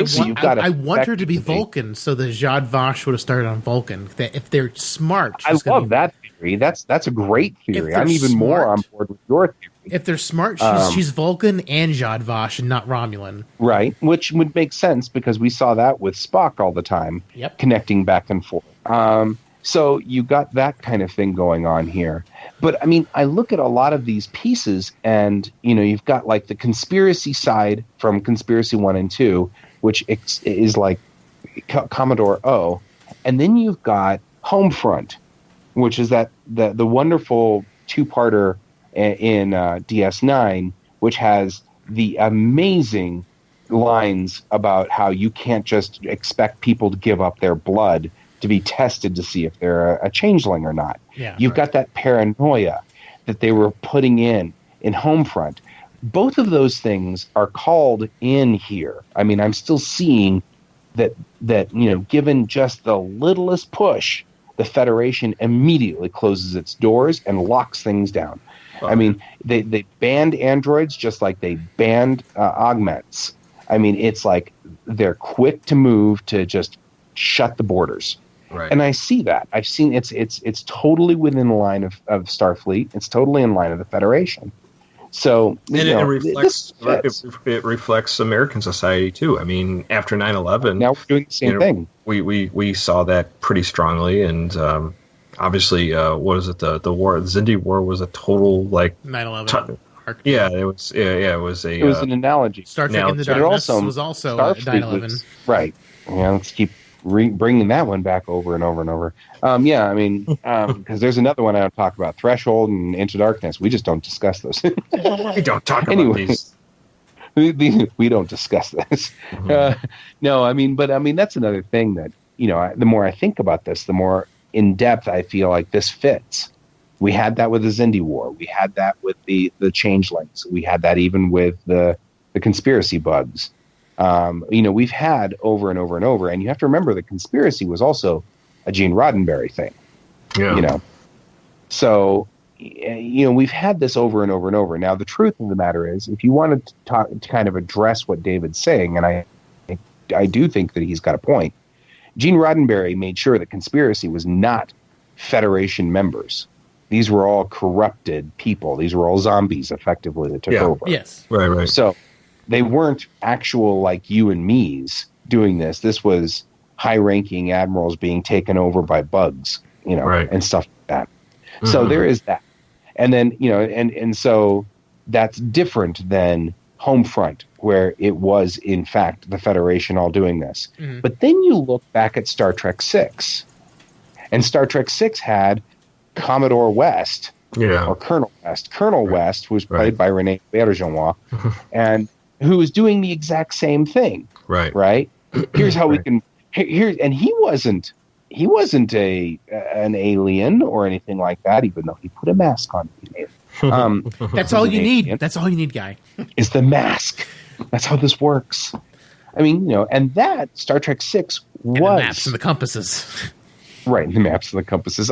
I want her to be Vulcan, so the Zhat Vash would have started on Vulcan. That if they're smart, I love that theory. That's a great theory. I'm even more on board with your theory. If they're smart, she's Vulcan and Zhat Vash, and not Romulan. Right, which would make sense because we saw that with Spock all the time, connecting back and forth. So you got that kind of thing going on here. But, I mean, I look at a lot of these pieces and, you know, you've got like the conspiracy side from Conspiracy 1 and 2. which is like Commodore O, and then you've got Homefront, which is the wonderful two-parter in DS9, which has the amazing lines about how you can't just expect people to give up their blood to be tested to see if they're a changeling or not. Yeah, You've got that paranoia that they were putting in Homefront. Both of those things are called in here. I mean, I'm still seeing that given just the littlest push, the Federation immediately closes its doors and locks things down. I mean, they banned androids just like they banned augments. I mean, it's like they're quick to move to just shut the borders. Right. And I see that. I've seen it's totally within the line of Starfleet. It's totally in line of the Federation. So it reflects American society too. I mean, after 9/11, now we're doing the same thing. We saw that pretty strongly, and obviously, what is it? The war, the Xindi War, was a total 9/11. It was. Yeah, it was a. It was an analogy. Star Trek in the Darkness was also 9/11. Right. Yeah. Let's keep bringing that one back over and over and over. I mean, because there's another one I don't talk about, Threshold and Into Darkness. We just don't discuss those. We don't talk about these. We don't discuss this. Mm-hmm. No, I mean, that's another thing that, the more I think about this, the more in depth I feel like this fits. We had that with the Xindi War. We had that with the Changelings. We had that even with the conspiracy bugs. We've had over and over and over, and you have to remember the conspiracy was also a Gene Roddenberry thing. Yeah. So, we've had this over and over and over. Now, the truth of the matter is, if you wanted to kind of address what David's saying, and I do think that he's got a point, Gene Roddenberry made sure that conspiracy was not Federation members. These were all corrupted people. These were all zombies, effectively, that took over. Yes. Right. So they weren't actual, like you and me's doing this. This was high-ranking admirals being taken over by bugs, and stuff like that. Mm-hmm. So there is that. And then, and so that's different than Homefront, where it was, in fact, the Federation all doing this. Mm-hmm. But then you look back at Star Trek VI, and Star Trek VI had Commodore West, or Colonel West. Colonel West was played by René Bergenois, and who was doing the exact same thing. Right. Here's how we can. And he wasn't an alien or anything like that, even though he put a mask on. That's all you need. That's all you need, guy. Is the mask. That's how this works. I mean, and that Star Trek VI was the maps and the compasses. Right, the maps and the compasses.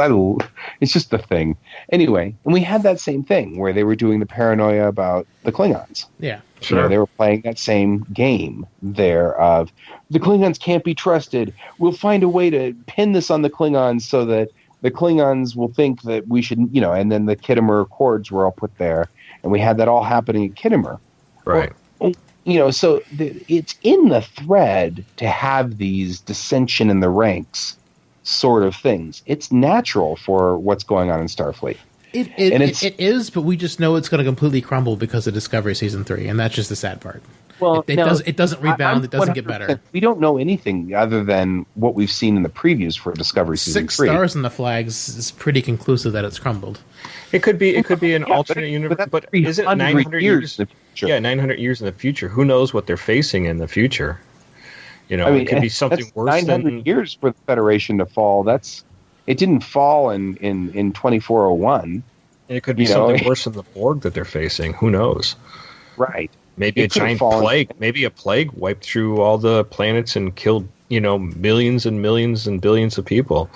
It's just the thing. Anyway, and we had that same thing where they were doing the paranoia about the Klingons. Yeah. Sure. They were playing that same game there of the Klingons can't be trusted. We'll find a way to pin this on the Klingons so that the Klingons will think that we should, and then the Khitomer Accords were all put there. And we had that all happening at Khitomer. Right. Well, so it's in the thread to have these dissension in the ranks sort of things. It's natural for what's going on in Starfleet. It is, but we just know it's going to completely crumble because of Discovery Season 3, and that's just the sad part. Well, it doesn't rebound. It doesn't get better. We don't know anything other than what we've seen in the previews for Discovery Season 3. 6 stars in the flags is pretty conclusive that it's crumbled. It could be an alternate universe, but is it 900 years in the future? Yeah, 900 years in the future. Who knows what they're facing in the future? It could be something worse 900 years for the Federation to fall. It didn't fall in 2401. And it could be something worse than the Borg that they're facing. Who knows? Right. Maybe a giant plague. Maybe a plague wiped through all the planets and killed, millions and millions and billions of people.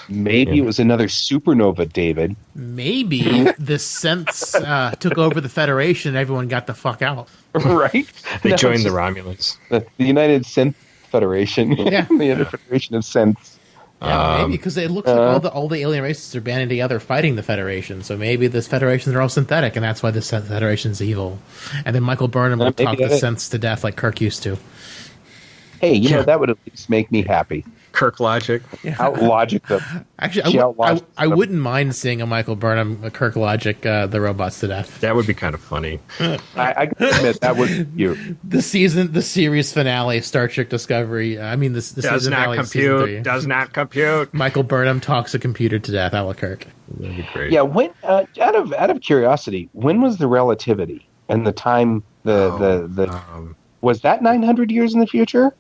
Maybe it was another supernova, David. Maybe the synths took over the Federation and everyone got the fuck out. Right? They joined the Romulans. The United Synth Federation. Yeah. The United Federation of Synths. Yeah, maybe, because it looks like all the alien races are banding together fighting the Federation. So maybe this Federations are all synthetic, and that's why this Federation's evil. And then Michael Burnham will talk the synths to death like Kirk used to. Hey, that would at least make me happy. Kirk logic. Out logic them. Actually, I wouldn't mind seeing a Michael Burnham, a Kirk logic the robots to death. That would be kind of funny. I can admit that would be cute. The series finale, Star Trek Discovery. I mean, the season finale, season 3. Does not compute. Michael Burnham talks a computer to death. A la Kirk. That'd be great. Yeah. When out of curiosity, when was the relativity and the time? Was that 900 years in the future?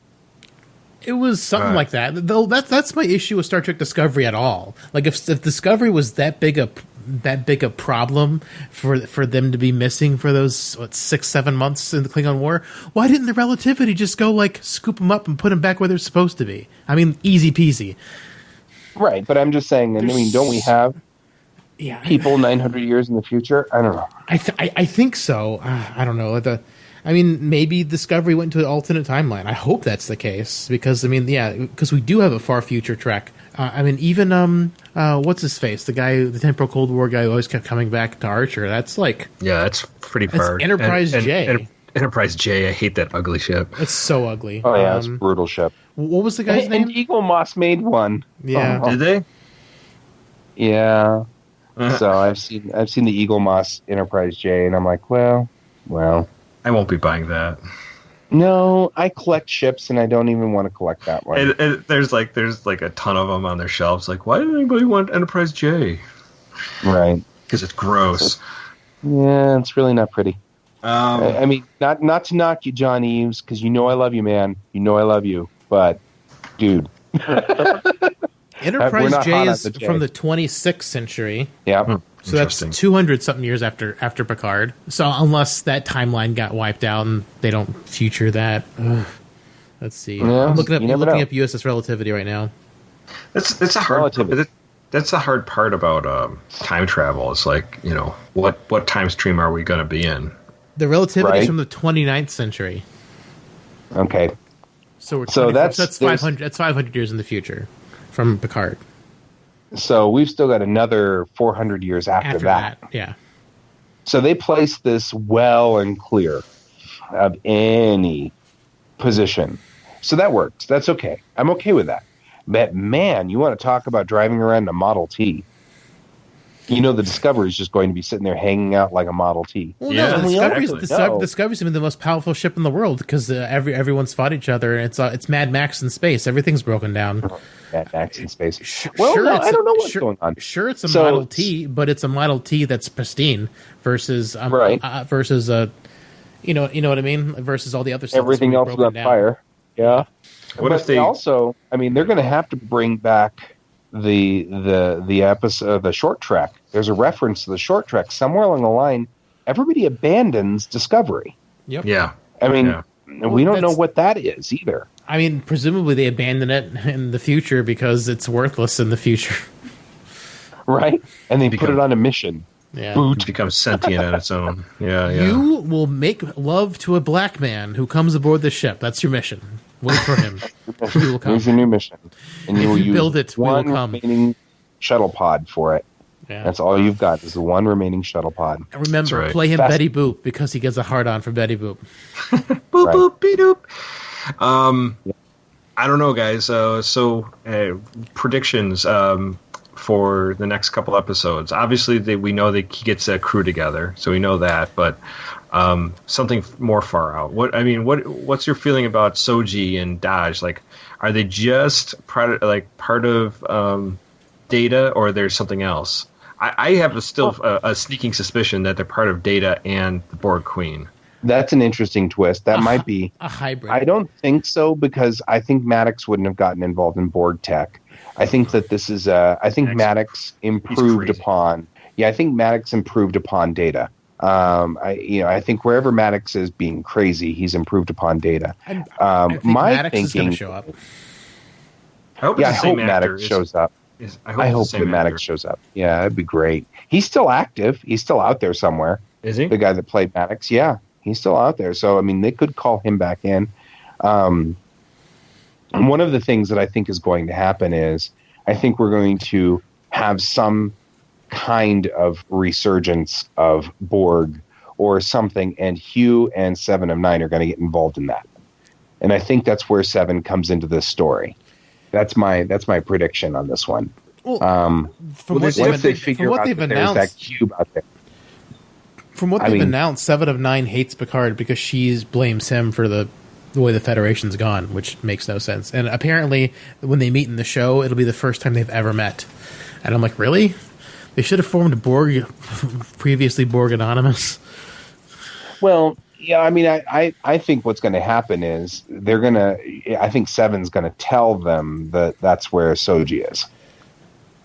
It was something like that. Though that's my issue with Star Trek Discovery at all. Like if Discovery was that big a problem for them to be missing for those 6-7 months in the Klingon War, why didn't the relativity just go like scoop them up and put them back where they're supposed to be? I mean, easy peasy. Right, but I'm just saying. I mean, don't we have people 900 years in the future? I don't know. I think so. I don't know. I mean, maybe Discovery went to an alternate timeline. I hope that's the case because, I mean, because we do have a far future Trek. I mean, even, what's his face? The guy, the Temporal Cold War guy who always kept coming back to Archer. That's like... Yeah, that's pretty far. Enterprise J. Enterprise J, I hate that ugly ship. It's so ugly. Oh, yeah, it's a brutal ship. What was the guy's name? And Eagle Moss made one. Yeah. Did they? Yeah. So I've seen the Eagle Moss Enterprise J, and I'm like, well... I won't be buying that. No, I collect ships, and I don't even want to collect that one. And there's like a ton of them on their shelves. Like, why did anybody want Enterprise J? Right. Because it's gross. Yeah, it's really not pretty. I mean, not to knock you, John Eves, because you know I love you, man. You know I love you, but dude. Enterprise J is from the 26th century. Yeah. So that's 200-something years after Picard. So unless that timeline got wiped out and they don't future that. Let's see. Yeah, I'm looking up USS Relativity right now. That's a hard part about time travel. It's like, you know, what time stream are we going to be in? The Relativity is from the 29th century. Okay. So that's 500. That's 500 years in the future from Picard. So we've still got another 400 years after that. Yeah. So they place this well and clear of any position. So that works. That's okay. I'm okay with that. But man, you want to talk about driving around in a Model T. You know the Discovery is just going to be sitting there hanging out like a Model T. Well, no, Discovery's been the most powerful ship in the world because everyone's fought each other. And it's Mad Max in space. Everything's broken down. Mad Max in space. I don't know what's going on. Sure, it's a Model T, but it's a Model T that's pristine versus you know what I mean, versus all the other stuff. Everything else is on fire. Yeah. What if they also? I mean, they're going to have to bring back the episode, the short trek. There's a reference to the short trek somewhere along the line. Everybody abandons Discovery. Yep. Yeah. I mean, we don't know what that is either. I mean, presumably they abandon it in the future because it's worthless in the future. Right? And they put it on a mission. Yeah. Boot becomes sentient on its own. Yeah. You will make love to a black man who comes aboard the ship. That's your mission. Wait for him. He will come. Here's your new mission. And if you build it, we will come. Remaining shuttle pod for it. Yeah. That's all you've got is the one remaining shuttle pod. And remember, play him Betty Boop because he gets a hard-on for Betty Boop. Boop, boop, beep, doop. I don't know, guys. Predictions for the next couple episodes. Obviously, we know that he gets a crew together, so we know that. But something more far out. What's your feeling about Soji and Dahj? Like, are they just part of Data, or there's something else? I have a sneaking suspicion that they're part of Data and the Borg Queen. That's an interesting twist. That might be a hybrid. I don't think so because I think Maddox wouldn't have gotten involved in Borg tech. I think that this is I think Maddox improved upon. Yeah, I think Maddox improved upon Data. I think wherever Maddox is being crazy, he's improved upon Data. I think Maddox is going to show up. I hope Maddox shows up. I hope that Maddox shows up. Yeah, that'd be great. He's still active. He's still out there somewhere. Is he? The guy that played Maddox? Yeah, he's still out there. So, I mean, they could call him back in. And one of the things that I think is going to happen is I think we're going to have some kind of resurgence of Borg or something, and Hugh and 7 of 9 are going to get involved in that. And I think that's where 7 comes into this story. That's my prediction on this one. Well, Well, Once they figure out that there's that cube out there. From what they've announced, 7 of 9 hates Picard because she blames him for the way the Federation's gone, which makes no sense. And apparently, when they meet in the show, it'll be the first time they've ever met. And I'm like, really? They should have formed Borg, previously Borg Anonymous. Well, yeah, I mean, I think what's going to happen is I think Seven's going to tell them that that's where Soji is.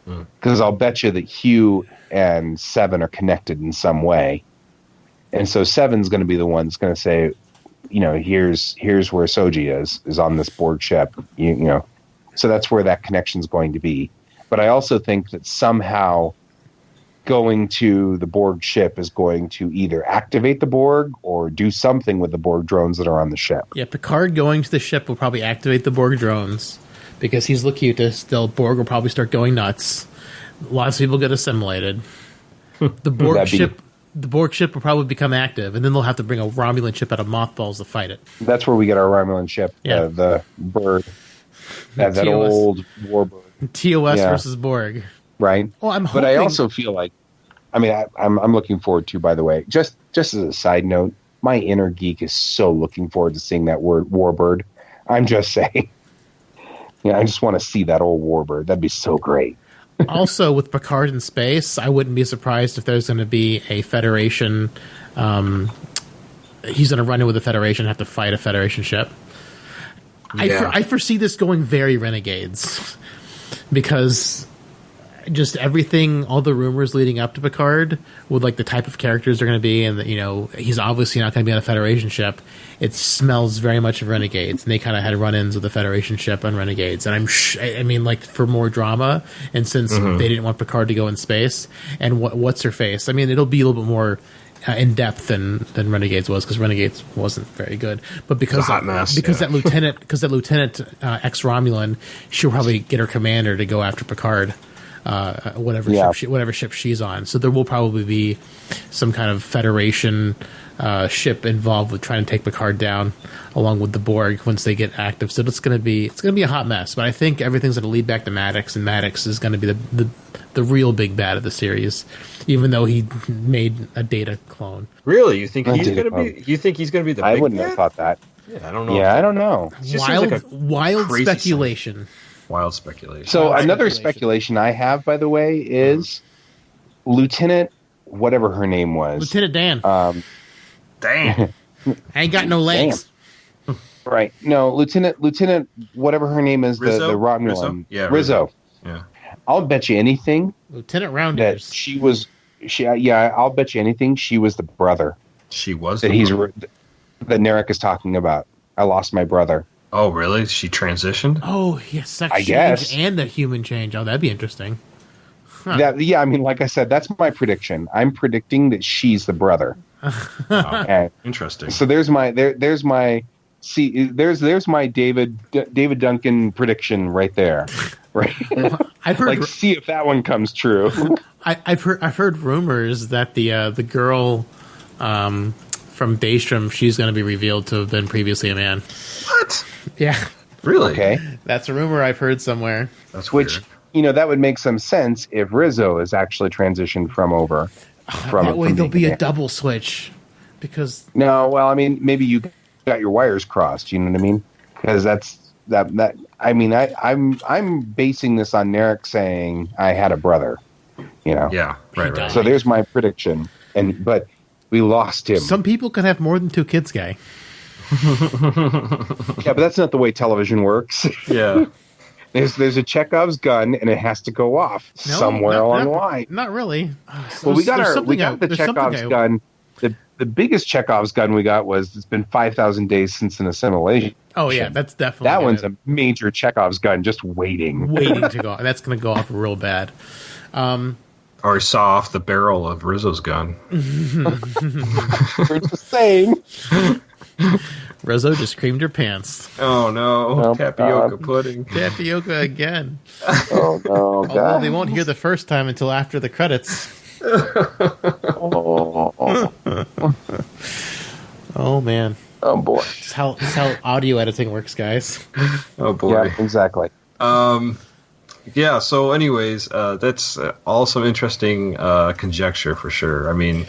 Because I'll bet you that Hugh and Seven are connected in some way. And so Seven's going to be the one that's going to say, here's where Soji is on this Borg ship, So that's where that connection's going to be. But I also think that somehow going to the Borg ship is going to either activate the Borg or do something with the Borg drones that are on the ship. Yeah, Picard going to the ship will probably activate the Borg drones because he's Locutus. The Borg will probably start going nuts. Lots of people get assimilated. The Borg ship will probably become active, and then they'll have to bring a Romulan ship out of mothballs to fight it. That's where we get our Romulan ship, the bird, that old warbird. TOS versus Borg. Right. Well, I'm hoping... But I also feel like, I'm looking forward to, by the way, just as a side note, my inner geek is so looking forward to seeing that word warbird. I'm just saying. I just want to see that old warbird. That'd be so great. Also, with Picard in space, I wouldn't be surprised if there's going to be a Federation. He's going to run in with the Federation and have to fight a Federation ship. Yeah. I foresee this going very Renegades. Because just everything, all the rumors leading up to Picard, with like the type of characters they're going to be, and he's obviously not going to be on a Federation ship. It smells very much of Renegades, and they kind of had run-ins with the Federation ship on Renegades. And for more drama, and since they didn't want Picard to go in space, and what's her face? It'll be a little bit more in depth than Renegades was, because Renegades wasn't very good. But because that lieutenant ex-Romulan, she'll probably get her commander to go after Picard. Whatever ship she's on. So there will probably be some kind of Federation ship involved with trying to take Picard down, along with the Borg once they get active. So it's going to be a hot mess. But I think everything's going to lead back to Maddox, and Maddox is going to be the real big bad of the series, even though he made a Data clone. Really, you think he's going to be? You think he's going to be the? I big wouldn't bad? have thought that. Yeah, I don't know. Yeah, I don't know. Wild speculation. Wild speculation. So another speculation I have, by the way, is Lieutenant, whatever her name was. Lieutenant Dan. Damn. I ain't got no legs. Damn. Right. No, Lieutenant, whatever her name is, the Romulan. Rizzo? Yeah, Rizzo. Yeah. I'll bet you anything. Lieutenant Rounders. That she was. I'll bet you anything she was the brother. She was that that Narek is talking about. I lost my brother. Oh, really? She transitioned? Oh, yes, sex change guess. And the human change. Oh, that'd be interesting. Huh. Like I said, that's my prediction. I'm predicting that she's the brother. Wow. Interesting. So there's my David Duncan prediction right there. Right. I've heard see if that one comes true. I've heard rumors that the girl from Daystrom, she's going to be revealed to have been previously a man. What? Yeah. Really? Okay. That's a rumor I've heard somewhere. That's weird. That would make some sense if Rizzo is actually transitioned from over. That way there'll be a double switch. Because maybe you got your wires crossed. You know what I mean? Because I'm basing this on Narek saying I had a brother. Yeah. Right. So there's my prediction. But we lost him. Some people can have more than 2 kids, guy. Yeah, but that's not the way television works. Yeah. There's a Chekhov's gun, and it has to go off somewhere along the line. Not really. Well, we got the Chekhov's gun. The biggest Chekhov's gun we got was it's been 5,000 days since an assimilation. Oh yeah, that's definitely that one's a major Chekhov's gun, just waiting to go. That's going to go off real bad. Or he saw off the barrel of Rizzo's gun. It's the same. Rizzo just creamed her pants. Oh no! Tapioca pudding. Tapioca again. Oh no! Although they won't hear the first time until after the credits. Oh man! Oh boy! That's how audio editing works, guys. Oh boy! Yeah, exactly. Yeah, so anyways, that's all some interesting conjecture for sure. I mean,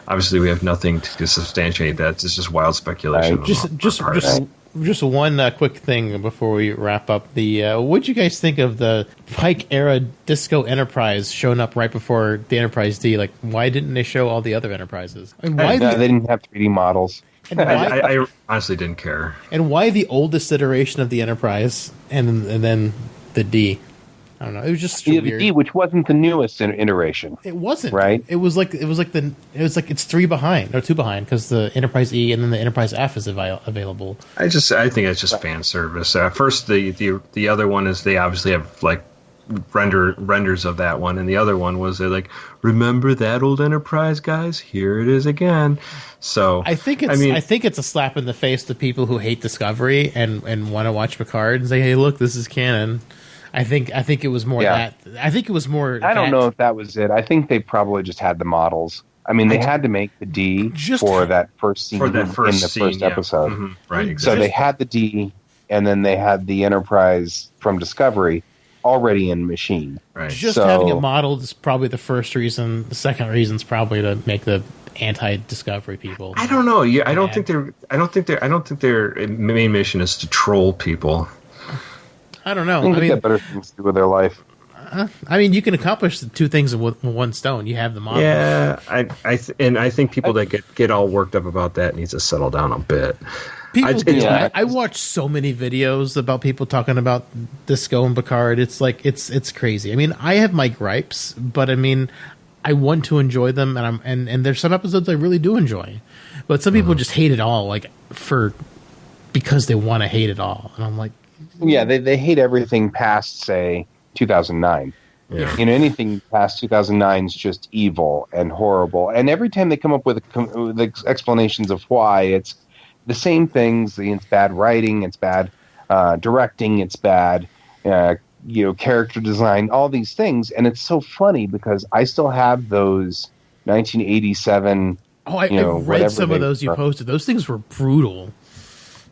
obviously we have nothing to substantiate that. It's just wild speculation. Just one quick thing before we wrap up. What'd you guys think of the Pike era Disco Enterprise showing up right before the Enterprise D? Like, why didn't they show all the other Enterprises? I mean, they didn't have 3D models. And why, I honestly didn't care. And why the oldest iteration of the Enterprise and then the D? I don't know. It was just weird. The D, which wasn't the newest iteration. It wasn't, right? It was like it's 3 behind or 2 behind because the Enterprise E and then the Enterprise F is available. I think it's just fan service. First, the other one is they obviously have like renders of that one, and the other one was they're like, remember that old Enterprise, guys? Here it is again. So I think it's a slap in the face to people who hate Discovery and want to watch Picard and say, hey, look, this is canon. I think it was more that. I think it was more. I don't know if that was it. I think they probably just had the models. I mean, they had to make the D for that first scene in the first episode. Mm-hmm. Right. Exactly. So they had the D, and then they had the Enterprise from Discovery already in machine. Right. Just having it modeled is probably the first reason. The second reason is probably to make the anti-Discovery people. I don't know. Yeah, I don't think their main mission is to troll people. I don't know. I think they got better things to do with their life. I mean, you can accomplish the 2 things with one stone. You have the model. Yeah, I think people that get all worked up about that needs to settle down a bit. I watch so many videos about people talking about Disco and Picard. It's like it's crazy. I mean, I have my gripes, but I mean, I want to enjoy them, and there's some episodes I really do enjoy, but some people just hate it all, like because they want to hate it all, and I'm like. Yeah, they hate everything past, say, 2009. Yeah. You know, anything past 2009 is just evil and horrible. And every time they come up with explanations of why, it's the same things. It's bad writing, it's bad directing, it's bad, character design, all these things. And it's so funny because I still have those 1987. Oh, I read some of those you posted. Those things were brutal.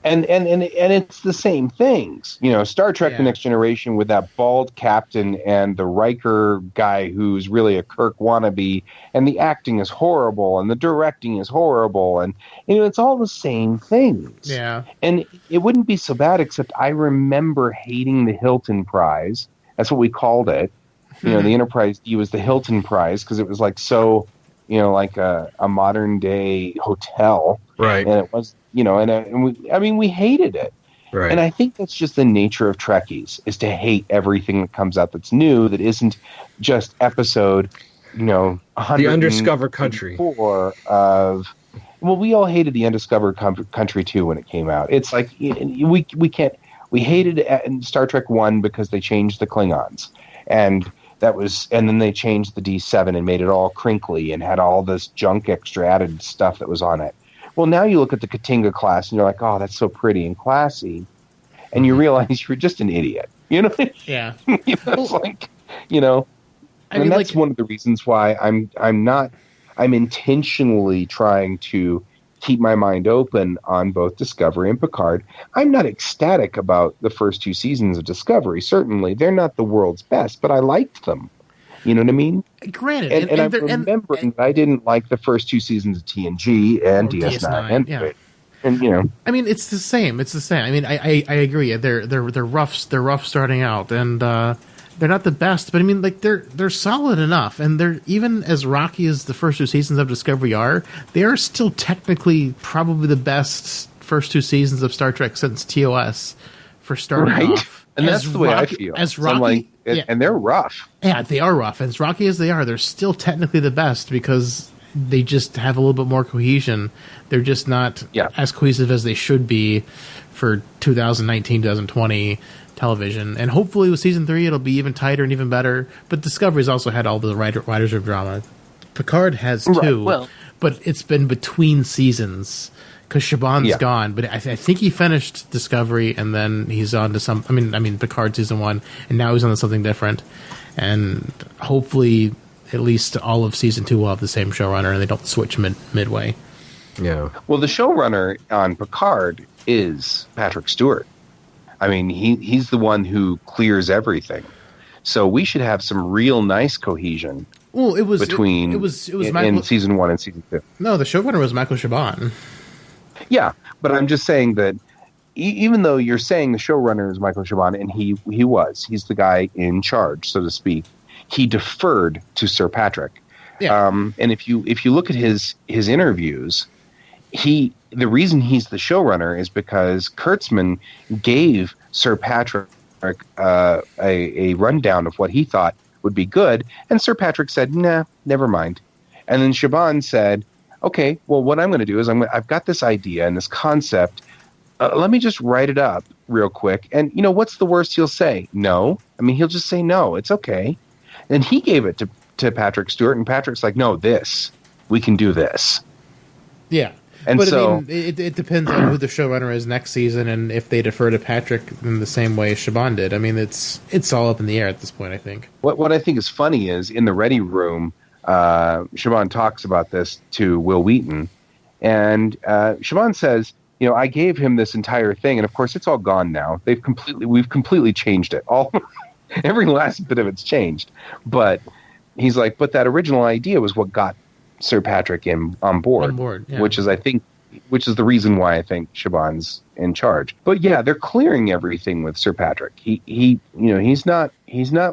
And it's the same things. You know, Star Trek The Next Generation with that bald captain and the Riker guy who's really a Kirk wannabe, and the acting is horrible and the directing is horrible, and it's all the same things. Yeah. And it wouldn't be so bad, except I remember hating the Hilton Prize. That's what we called it. The Enterprise D was the Hilton Prize because it was like so, like a modern day hotel. Right. And it was we hated it. Right. And I think that's just the nature of Trekkies, is to hate everything that comes out that's new, that isn't just episode, 100. The Undiscovered Country. We all hated the Undiscovered Country too when it came out. It's like we hated it in Star Trek 1 because they changed the Klingons, and then they changed the D7 and made it all crinkly and had all this junk extra added stuff that was on it. Well, now you look at the Katinga class and you're like, oh, that's so pretty and classy. And you realize you're just an idiot. Yeah. It's like, and that's one of the reasons why I'm intentionally trying to keep my mind open on both Discovery and Picard. I'm not ecstatic about the first 2 seasons of Discovery. Certainly, they're not the world's best, but I liked them. You know what I mean? Granted, and I'm remembering that I didn't like the first 2 seasons of TNG and DS9. I mean, it's the same. I mean, I agree. They're rough. They're rough starting out, and they're not the best. But I mean, like they're solid enough, and they're even as rocky as the first 2 seasons of Discovery are. They are still technically probably the best first 2 seasons of Star Trek since TOS for starting off. And that's the way I feel. As rocky, and they're rough. Yeah, they are rough. And as rocky as they are, they're still technically the best because they just have a little bit more cohesion. They're just not as cohesive as they should be for 2019, 2020 television. And hopefully with season 3, it'll be even tighter and even better. But Discovery's also had all the writers of drama. Picard has too, but it's been between seasons. Because Shaban's gone, but I think he finished Discovery, and then he's on to some. I mean, Picard season 1, and now he's on to something different. And hopefully, at least all of season 2 will have the same showrunner, and they don't switch midway. Yeah. Well, the showrunner on Picard is Patrick Stewart. I mean, he's the one who clears everything. So we should have some real nice cohesion. Well, it was in season 1 and season 2. No, the showrunner was Michael Chabon. Yeah, but I'm just saying that even though you're saying the showrunner is Michael Chabon, and he's the guy in charge, so to speak, he deferred to Sir Patrick. Yeah. And if you look at his interviews, the reason he's the showrunner is because Kurtzman gave Sir Patrick a rundown of what he thought would be good, and Sir Patrick said, "Nah, never mind." And then Chabon said, "Okay, well, what I'm going to do is I've got this idea and this concept. Let me just write it up real quick. And what's the worst he'll say? No. I mean, he'll just say no. It's okay." And he gave it to Patrick Stewart, and Patrick's like, "No, we can do this." Yeah. And but so, I mean, it depends on who the showrunner is next season, and if they defer to Patrick in the same way Chabon did. I mean, it's all up in the air at this point, I think. What I think is funny is in the Ready Room, Chabon talks about this to Will Wheaton, and Chabon says, I gave him this entire thing, and of course it's all gone now. We've completely changed it. Every last bit of it's changed. But he's like, but that original idea was what got Sir Patrick on board, yeah. which is the reason why I think Chabon's in charge. But yeah, they're clearing everything with Sir Patrick. He's not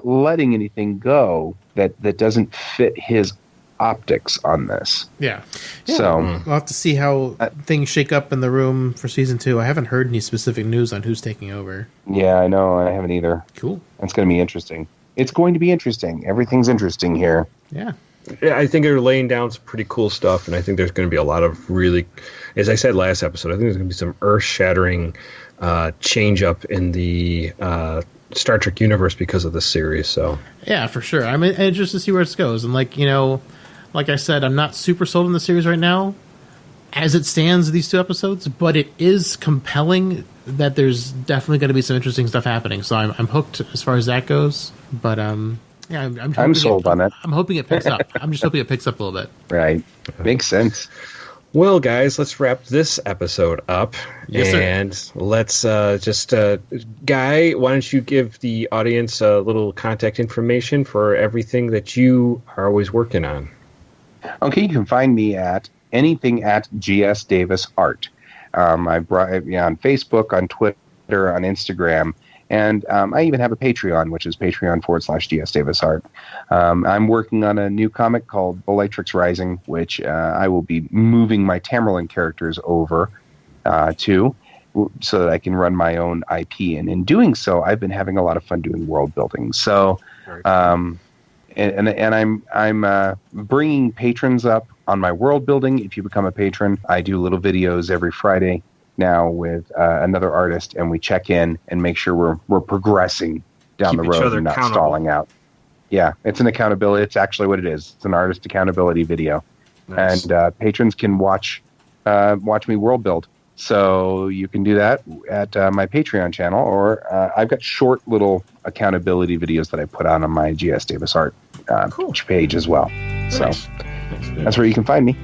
letting anything go that doesn't fit his optics on this. Yeah. So we'll have to see how things shake up in the room for season 2. I haven't heard any specific news on who's taking over. Yeah, I know. I haven't either. Cool. It's going to be interesting. It's going to be interesting. Everything's interesting here. Yeah. Yeah, I think they're laying down some pretty cool stuff, and I think there's going to be a lot of really, as I said last episode, I think there's going to be some earth-shattering change up in the Star Trek universe because of this series. So yeah, for sure. I'm interested to see where it goes, and like I said, I'm not super sold on the series right now, as it stands. These 2 episodes, but it is compelling that there's definitely going to be some interesting stuff happening. So I'm hooked as far as that goes. But yeah, I'm sold on it. I'm hoping it picks up. I'm just hoping it picks up a little bit. Right. Makes sense. Well, guys, let's wrap this episode up. Yes, and sir. Let's Guy, why don't you give the audience a little contact information for everything that you are always working on? Okay, you can find me at anything at GS Davis Art. I brought on Facebook, on Twitter, on Instagram. And I even have a Patreon, which is Patreon.com/GS Davis Art. I'm working on a new comic called Bellatrix Rising, which I will be moving my Tamerlane characters over to, so that I can run my own IP. And in doing so, I've been having a lot of fun doing world building. So, and I'm bringing patrons up on my world building. If you become a patron, I do little videos every Friday now with another artist, and we check in and make sure we're progressing down the road and not stalling out. Yeah, it's an accountability. It's actually what it is. It's an artist accountability video. Nice. And patrons can watch me world build. So you can do that at my Patreon channel, or I've got short little accountability videos that I put on my GS Davis Art page as well. Nice. So that's where you can find me.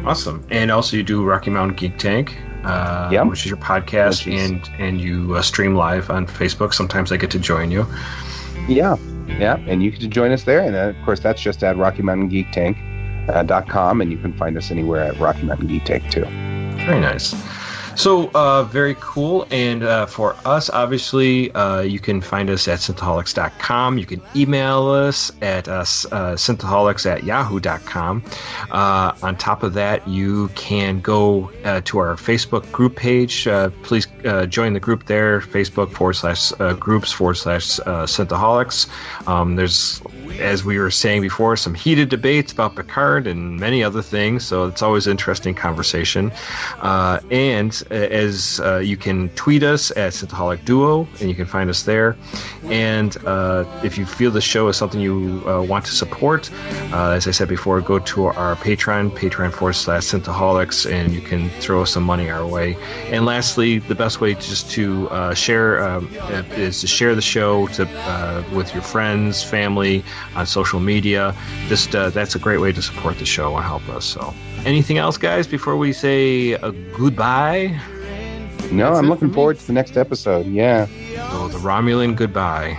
Awesome. And also you do Rocky Mountain Geek Tank. Which is your podcast, and you stream live on Facebook. Sometimes I get to join you. Yeah, and you can join us there, and of course that's just at RockyMountainGeekTank.com, and you can find us anywhere at Rocky Mountain Geek Tank too. Very nice. So, very cool. And for us, obviously, you can find us at Synthaholics.com. You can email us at Synthaholics@yahoo.com. On top of that, you can go to our Facebook group page. Please join the group there, Facebook.com/groups/Synthaholics. There's, as we were saying before, some heated debates about Picard and many other things, so it's always interesting conversation. And as you can tweet us at Synthaholic Duo, and you can find us there. And if you feel the show is something you want to support, as I said before, go to our Patreon.com/Synthaholics, and you can throw some money our way. And lastly, the best way just to share is to share the show with your friends, family, on social media. Just that's a great way to support the show and help us. So, anything else, guys, before we say goodbye? No, I'm looking forward to the next episode. Yeah. Oh, the Romulan goodbye.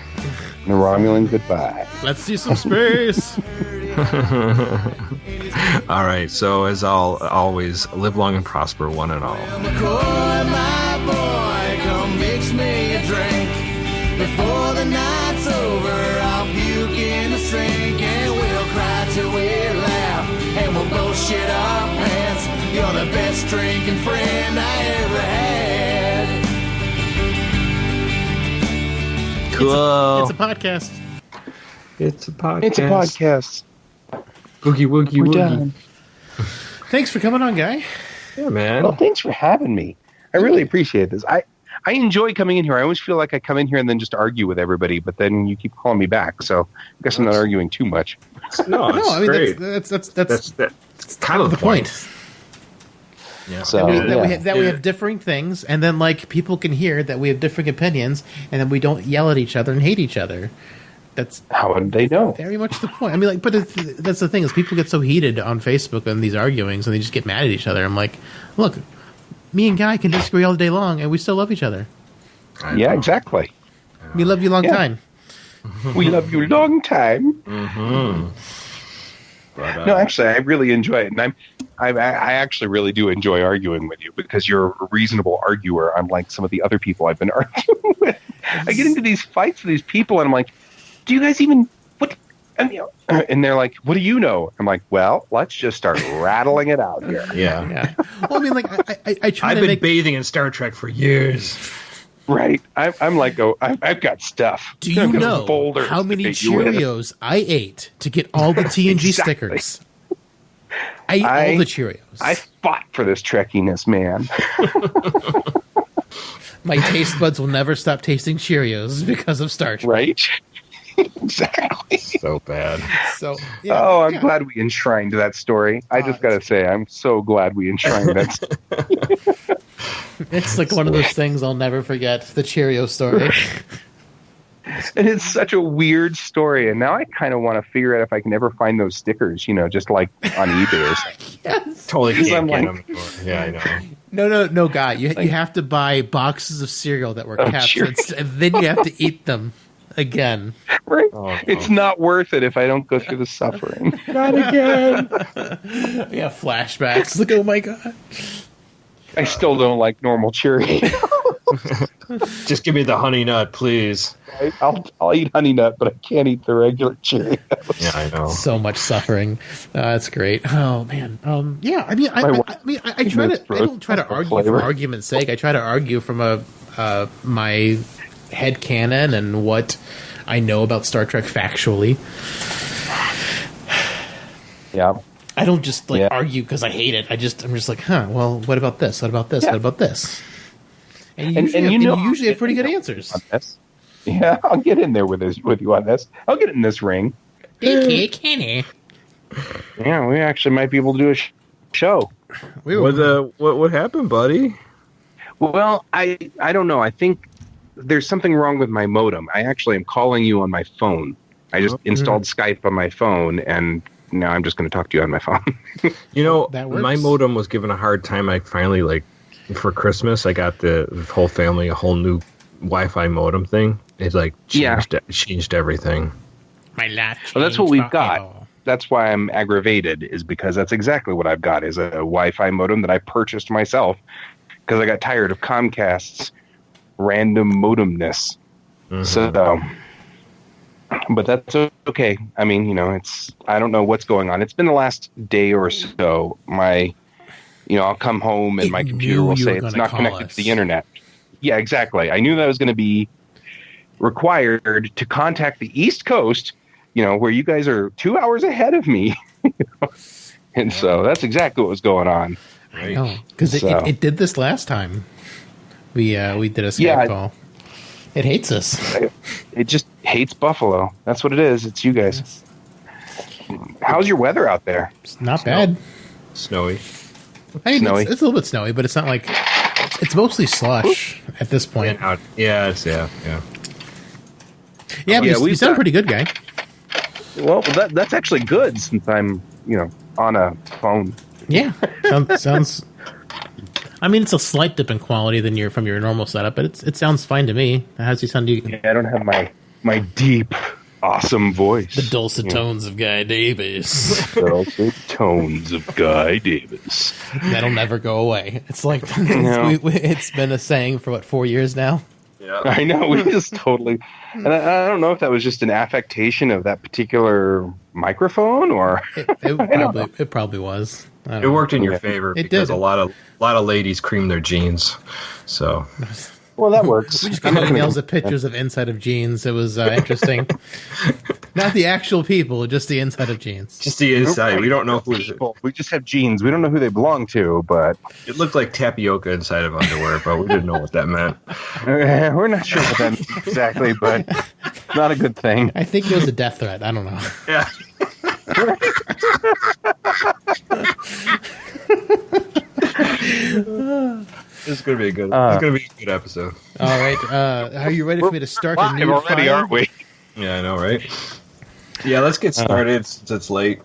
The Romulan goodbye. Let's see some space. All right. So as always, live long and prosper, one and all. McCoy, my boy, come mix me a drink. Before the night's over, I'll puke in the sink, and we'll cry till we laugh, and we'll both shit our pants. You're the best drinking friend I ever had. Cool. It's a podcast. It's a podcast. It's a podcast. Boogie woogie We're woogie. done. Thanks for coming on, Guy. Yeah, man. Well, thanks for having me. I really appreciate this. I enjoy coming in here. I always feel like I come in here and then just argue with everybody, but then you keep calling me back, so I guess I'm not arguing too much. No, it's I mean great. that's kind of the point. Yeah. So we yeah. we have differing things, and then like people can hear that we have different opinions, and then we don't yell at each other and hate each other. That's How would they know? very much the point. I mean, like, but that's the thing is people get so heated on Facebook on these arguings, and they just get mad at each other. I'm like, look, me and Guy can disagree all day long, and we still love each other. Yeah, exactly. We love you long Yeah. time. We love you long time. Mm-hmm. But, No, actually, I really enjoy it, and I actually really do enjoy arguing with you because you're a reasonable arguer, unlike some of the other people I've been arguing with. I get into these fights with these people, and I'm like, "Do you guys even what?" And they're like, "What do you know?" I'm like, "Well, let's just start rattling it out here." yeah. Yeah. Well, I mean, like, I try I've to been make. bathing in Star Trek for years. Right? I'm like, I've got stuff. Do you I've got know folders how to many hit you with. Cheerios I ate to get all the TNG Exactly. stickers? I ate all the Cheerios. I fought for this trekkiness, man. My taste buds will never stop tasting Cheerios because of Star Trek. Right? Exactly. So bad. So, yeah, Oh, I'm yeah. glad we enshrined that story. I just gotta say, I'm so glad we enshrined that story. It's like one of those things I'll never forget. The Cheerio story. And it's such a weird story. And now I kind of want to figure out if I can ever find those stickers, just like on eBay or something. Yes. Totally Because can't I'm get like- them. Yeah, I know. No, Guy. You have to buy boxes of cereal that were kept, Cheerios. and then you have to eat them again. Right? Oh, no. It's not worth it if I don't go through the suffering. Not again. Yeah, flashbacks. Like, oh my God. I still don't like normal Cheerios. Just give me the honey nut, please. I'll eat Honey Nut, but I can't eat the regular Cheerios. Yeah, I know. So much suffering. That's great. Oh man. Yeah. I mean, I try to. I don't try to argue for Flavor. argument's sake. I try to argue from my head canon and what I know about Star Trek factually. Yeah. I don't just Yeah. argue because I hate it. I'm just like, well, what about this? What about this? Yeah. What about this? And And you you know- usually have pretty good answers. On this. Yeah, I'll get in there with you on this. I'll get in this ring. Okay, Kenny. Yeah, we actually might be able to do a show. What happened, buddy? Well, I don't know. I think there's something wrong with my modem. I actually am calling you on my phone. I just installed Skype on my phone, and now I'm just going to talk to you on my phone. That works. My modem was given a hard time. I finally, for Christmas, I got the whole family a whole new Wi-Fi modem thing. It changed everything. My life. Well, that's what we've changed got. forever. That's why I'm aggravated, is because that's exactly what I've got, is a Wi-Fi modem that I purchased myself because I got tired of Comcast's random modemness. Mm-hmm. So, but that's okay. I mean, I don't know what's going on. It's been the last day or so. I'll come home and my computer will say it's not connected to the internet. Yeah, exactly. I knew that I was going to be required to contact the East Coast, where you guys are 2 hours ahead of me. And so that's exactly what was going on. I know, because So- it did this last time. We did a Skype call. It hates us. It just hates Buffalo. That's what it is. It's you guys. How's your weather out there? It's not bad. Snowy. I mean, Snowy. it's a little bit snowy, but it's not like it's mostly slush at this point. Yeah. Yeah, but Yeah, you we've sound got- pretty good, Guy. Well, that's actually good since I'm, on a phone. Yeah, sounds I mean, it's a slight dip in quality than from your normal setup, but it sounds fine to me. How's it sound to you? Yeah, I don't have my deep, awesome voice. The dulcet tones of Guy Davis. Dulcet tones of Guy Davis. That'll never go away. It's like it's been a saying for 4 years now. Yeah. I know, we just totally... And I don't know if that was just an affectation of that particular microphone, or... It probably was. It worked in your favor because did. a lot of ladies cream their jeans. So... Well, that works. We just got emails of pictures of inside of jeans. It was interesting. Not the actual people, just the inside of jeans. Just the inside. We don't know who We just have jeans. We don't know who they belong to, but... It looked like tapioca inside of underwear, but we didn't know what that meant. We're not sure what that means exactly, but not a good thing. I think it was a death threat. I don't know. Yeah. This is going to be a good. It's going to be a good episode. All right, are you ready for me to start a new already, file? aren't we? Yeah, I know, right? Yeah, let's get started since it's late.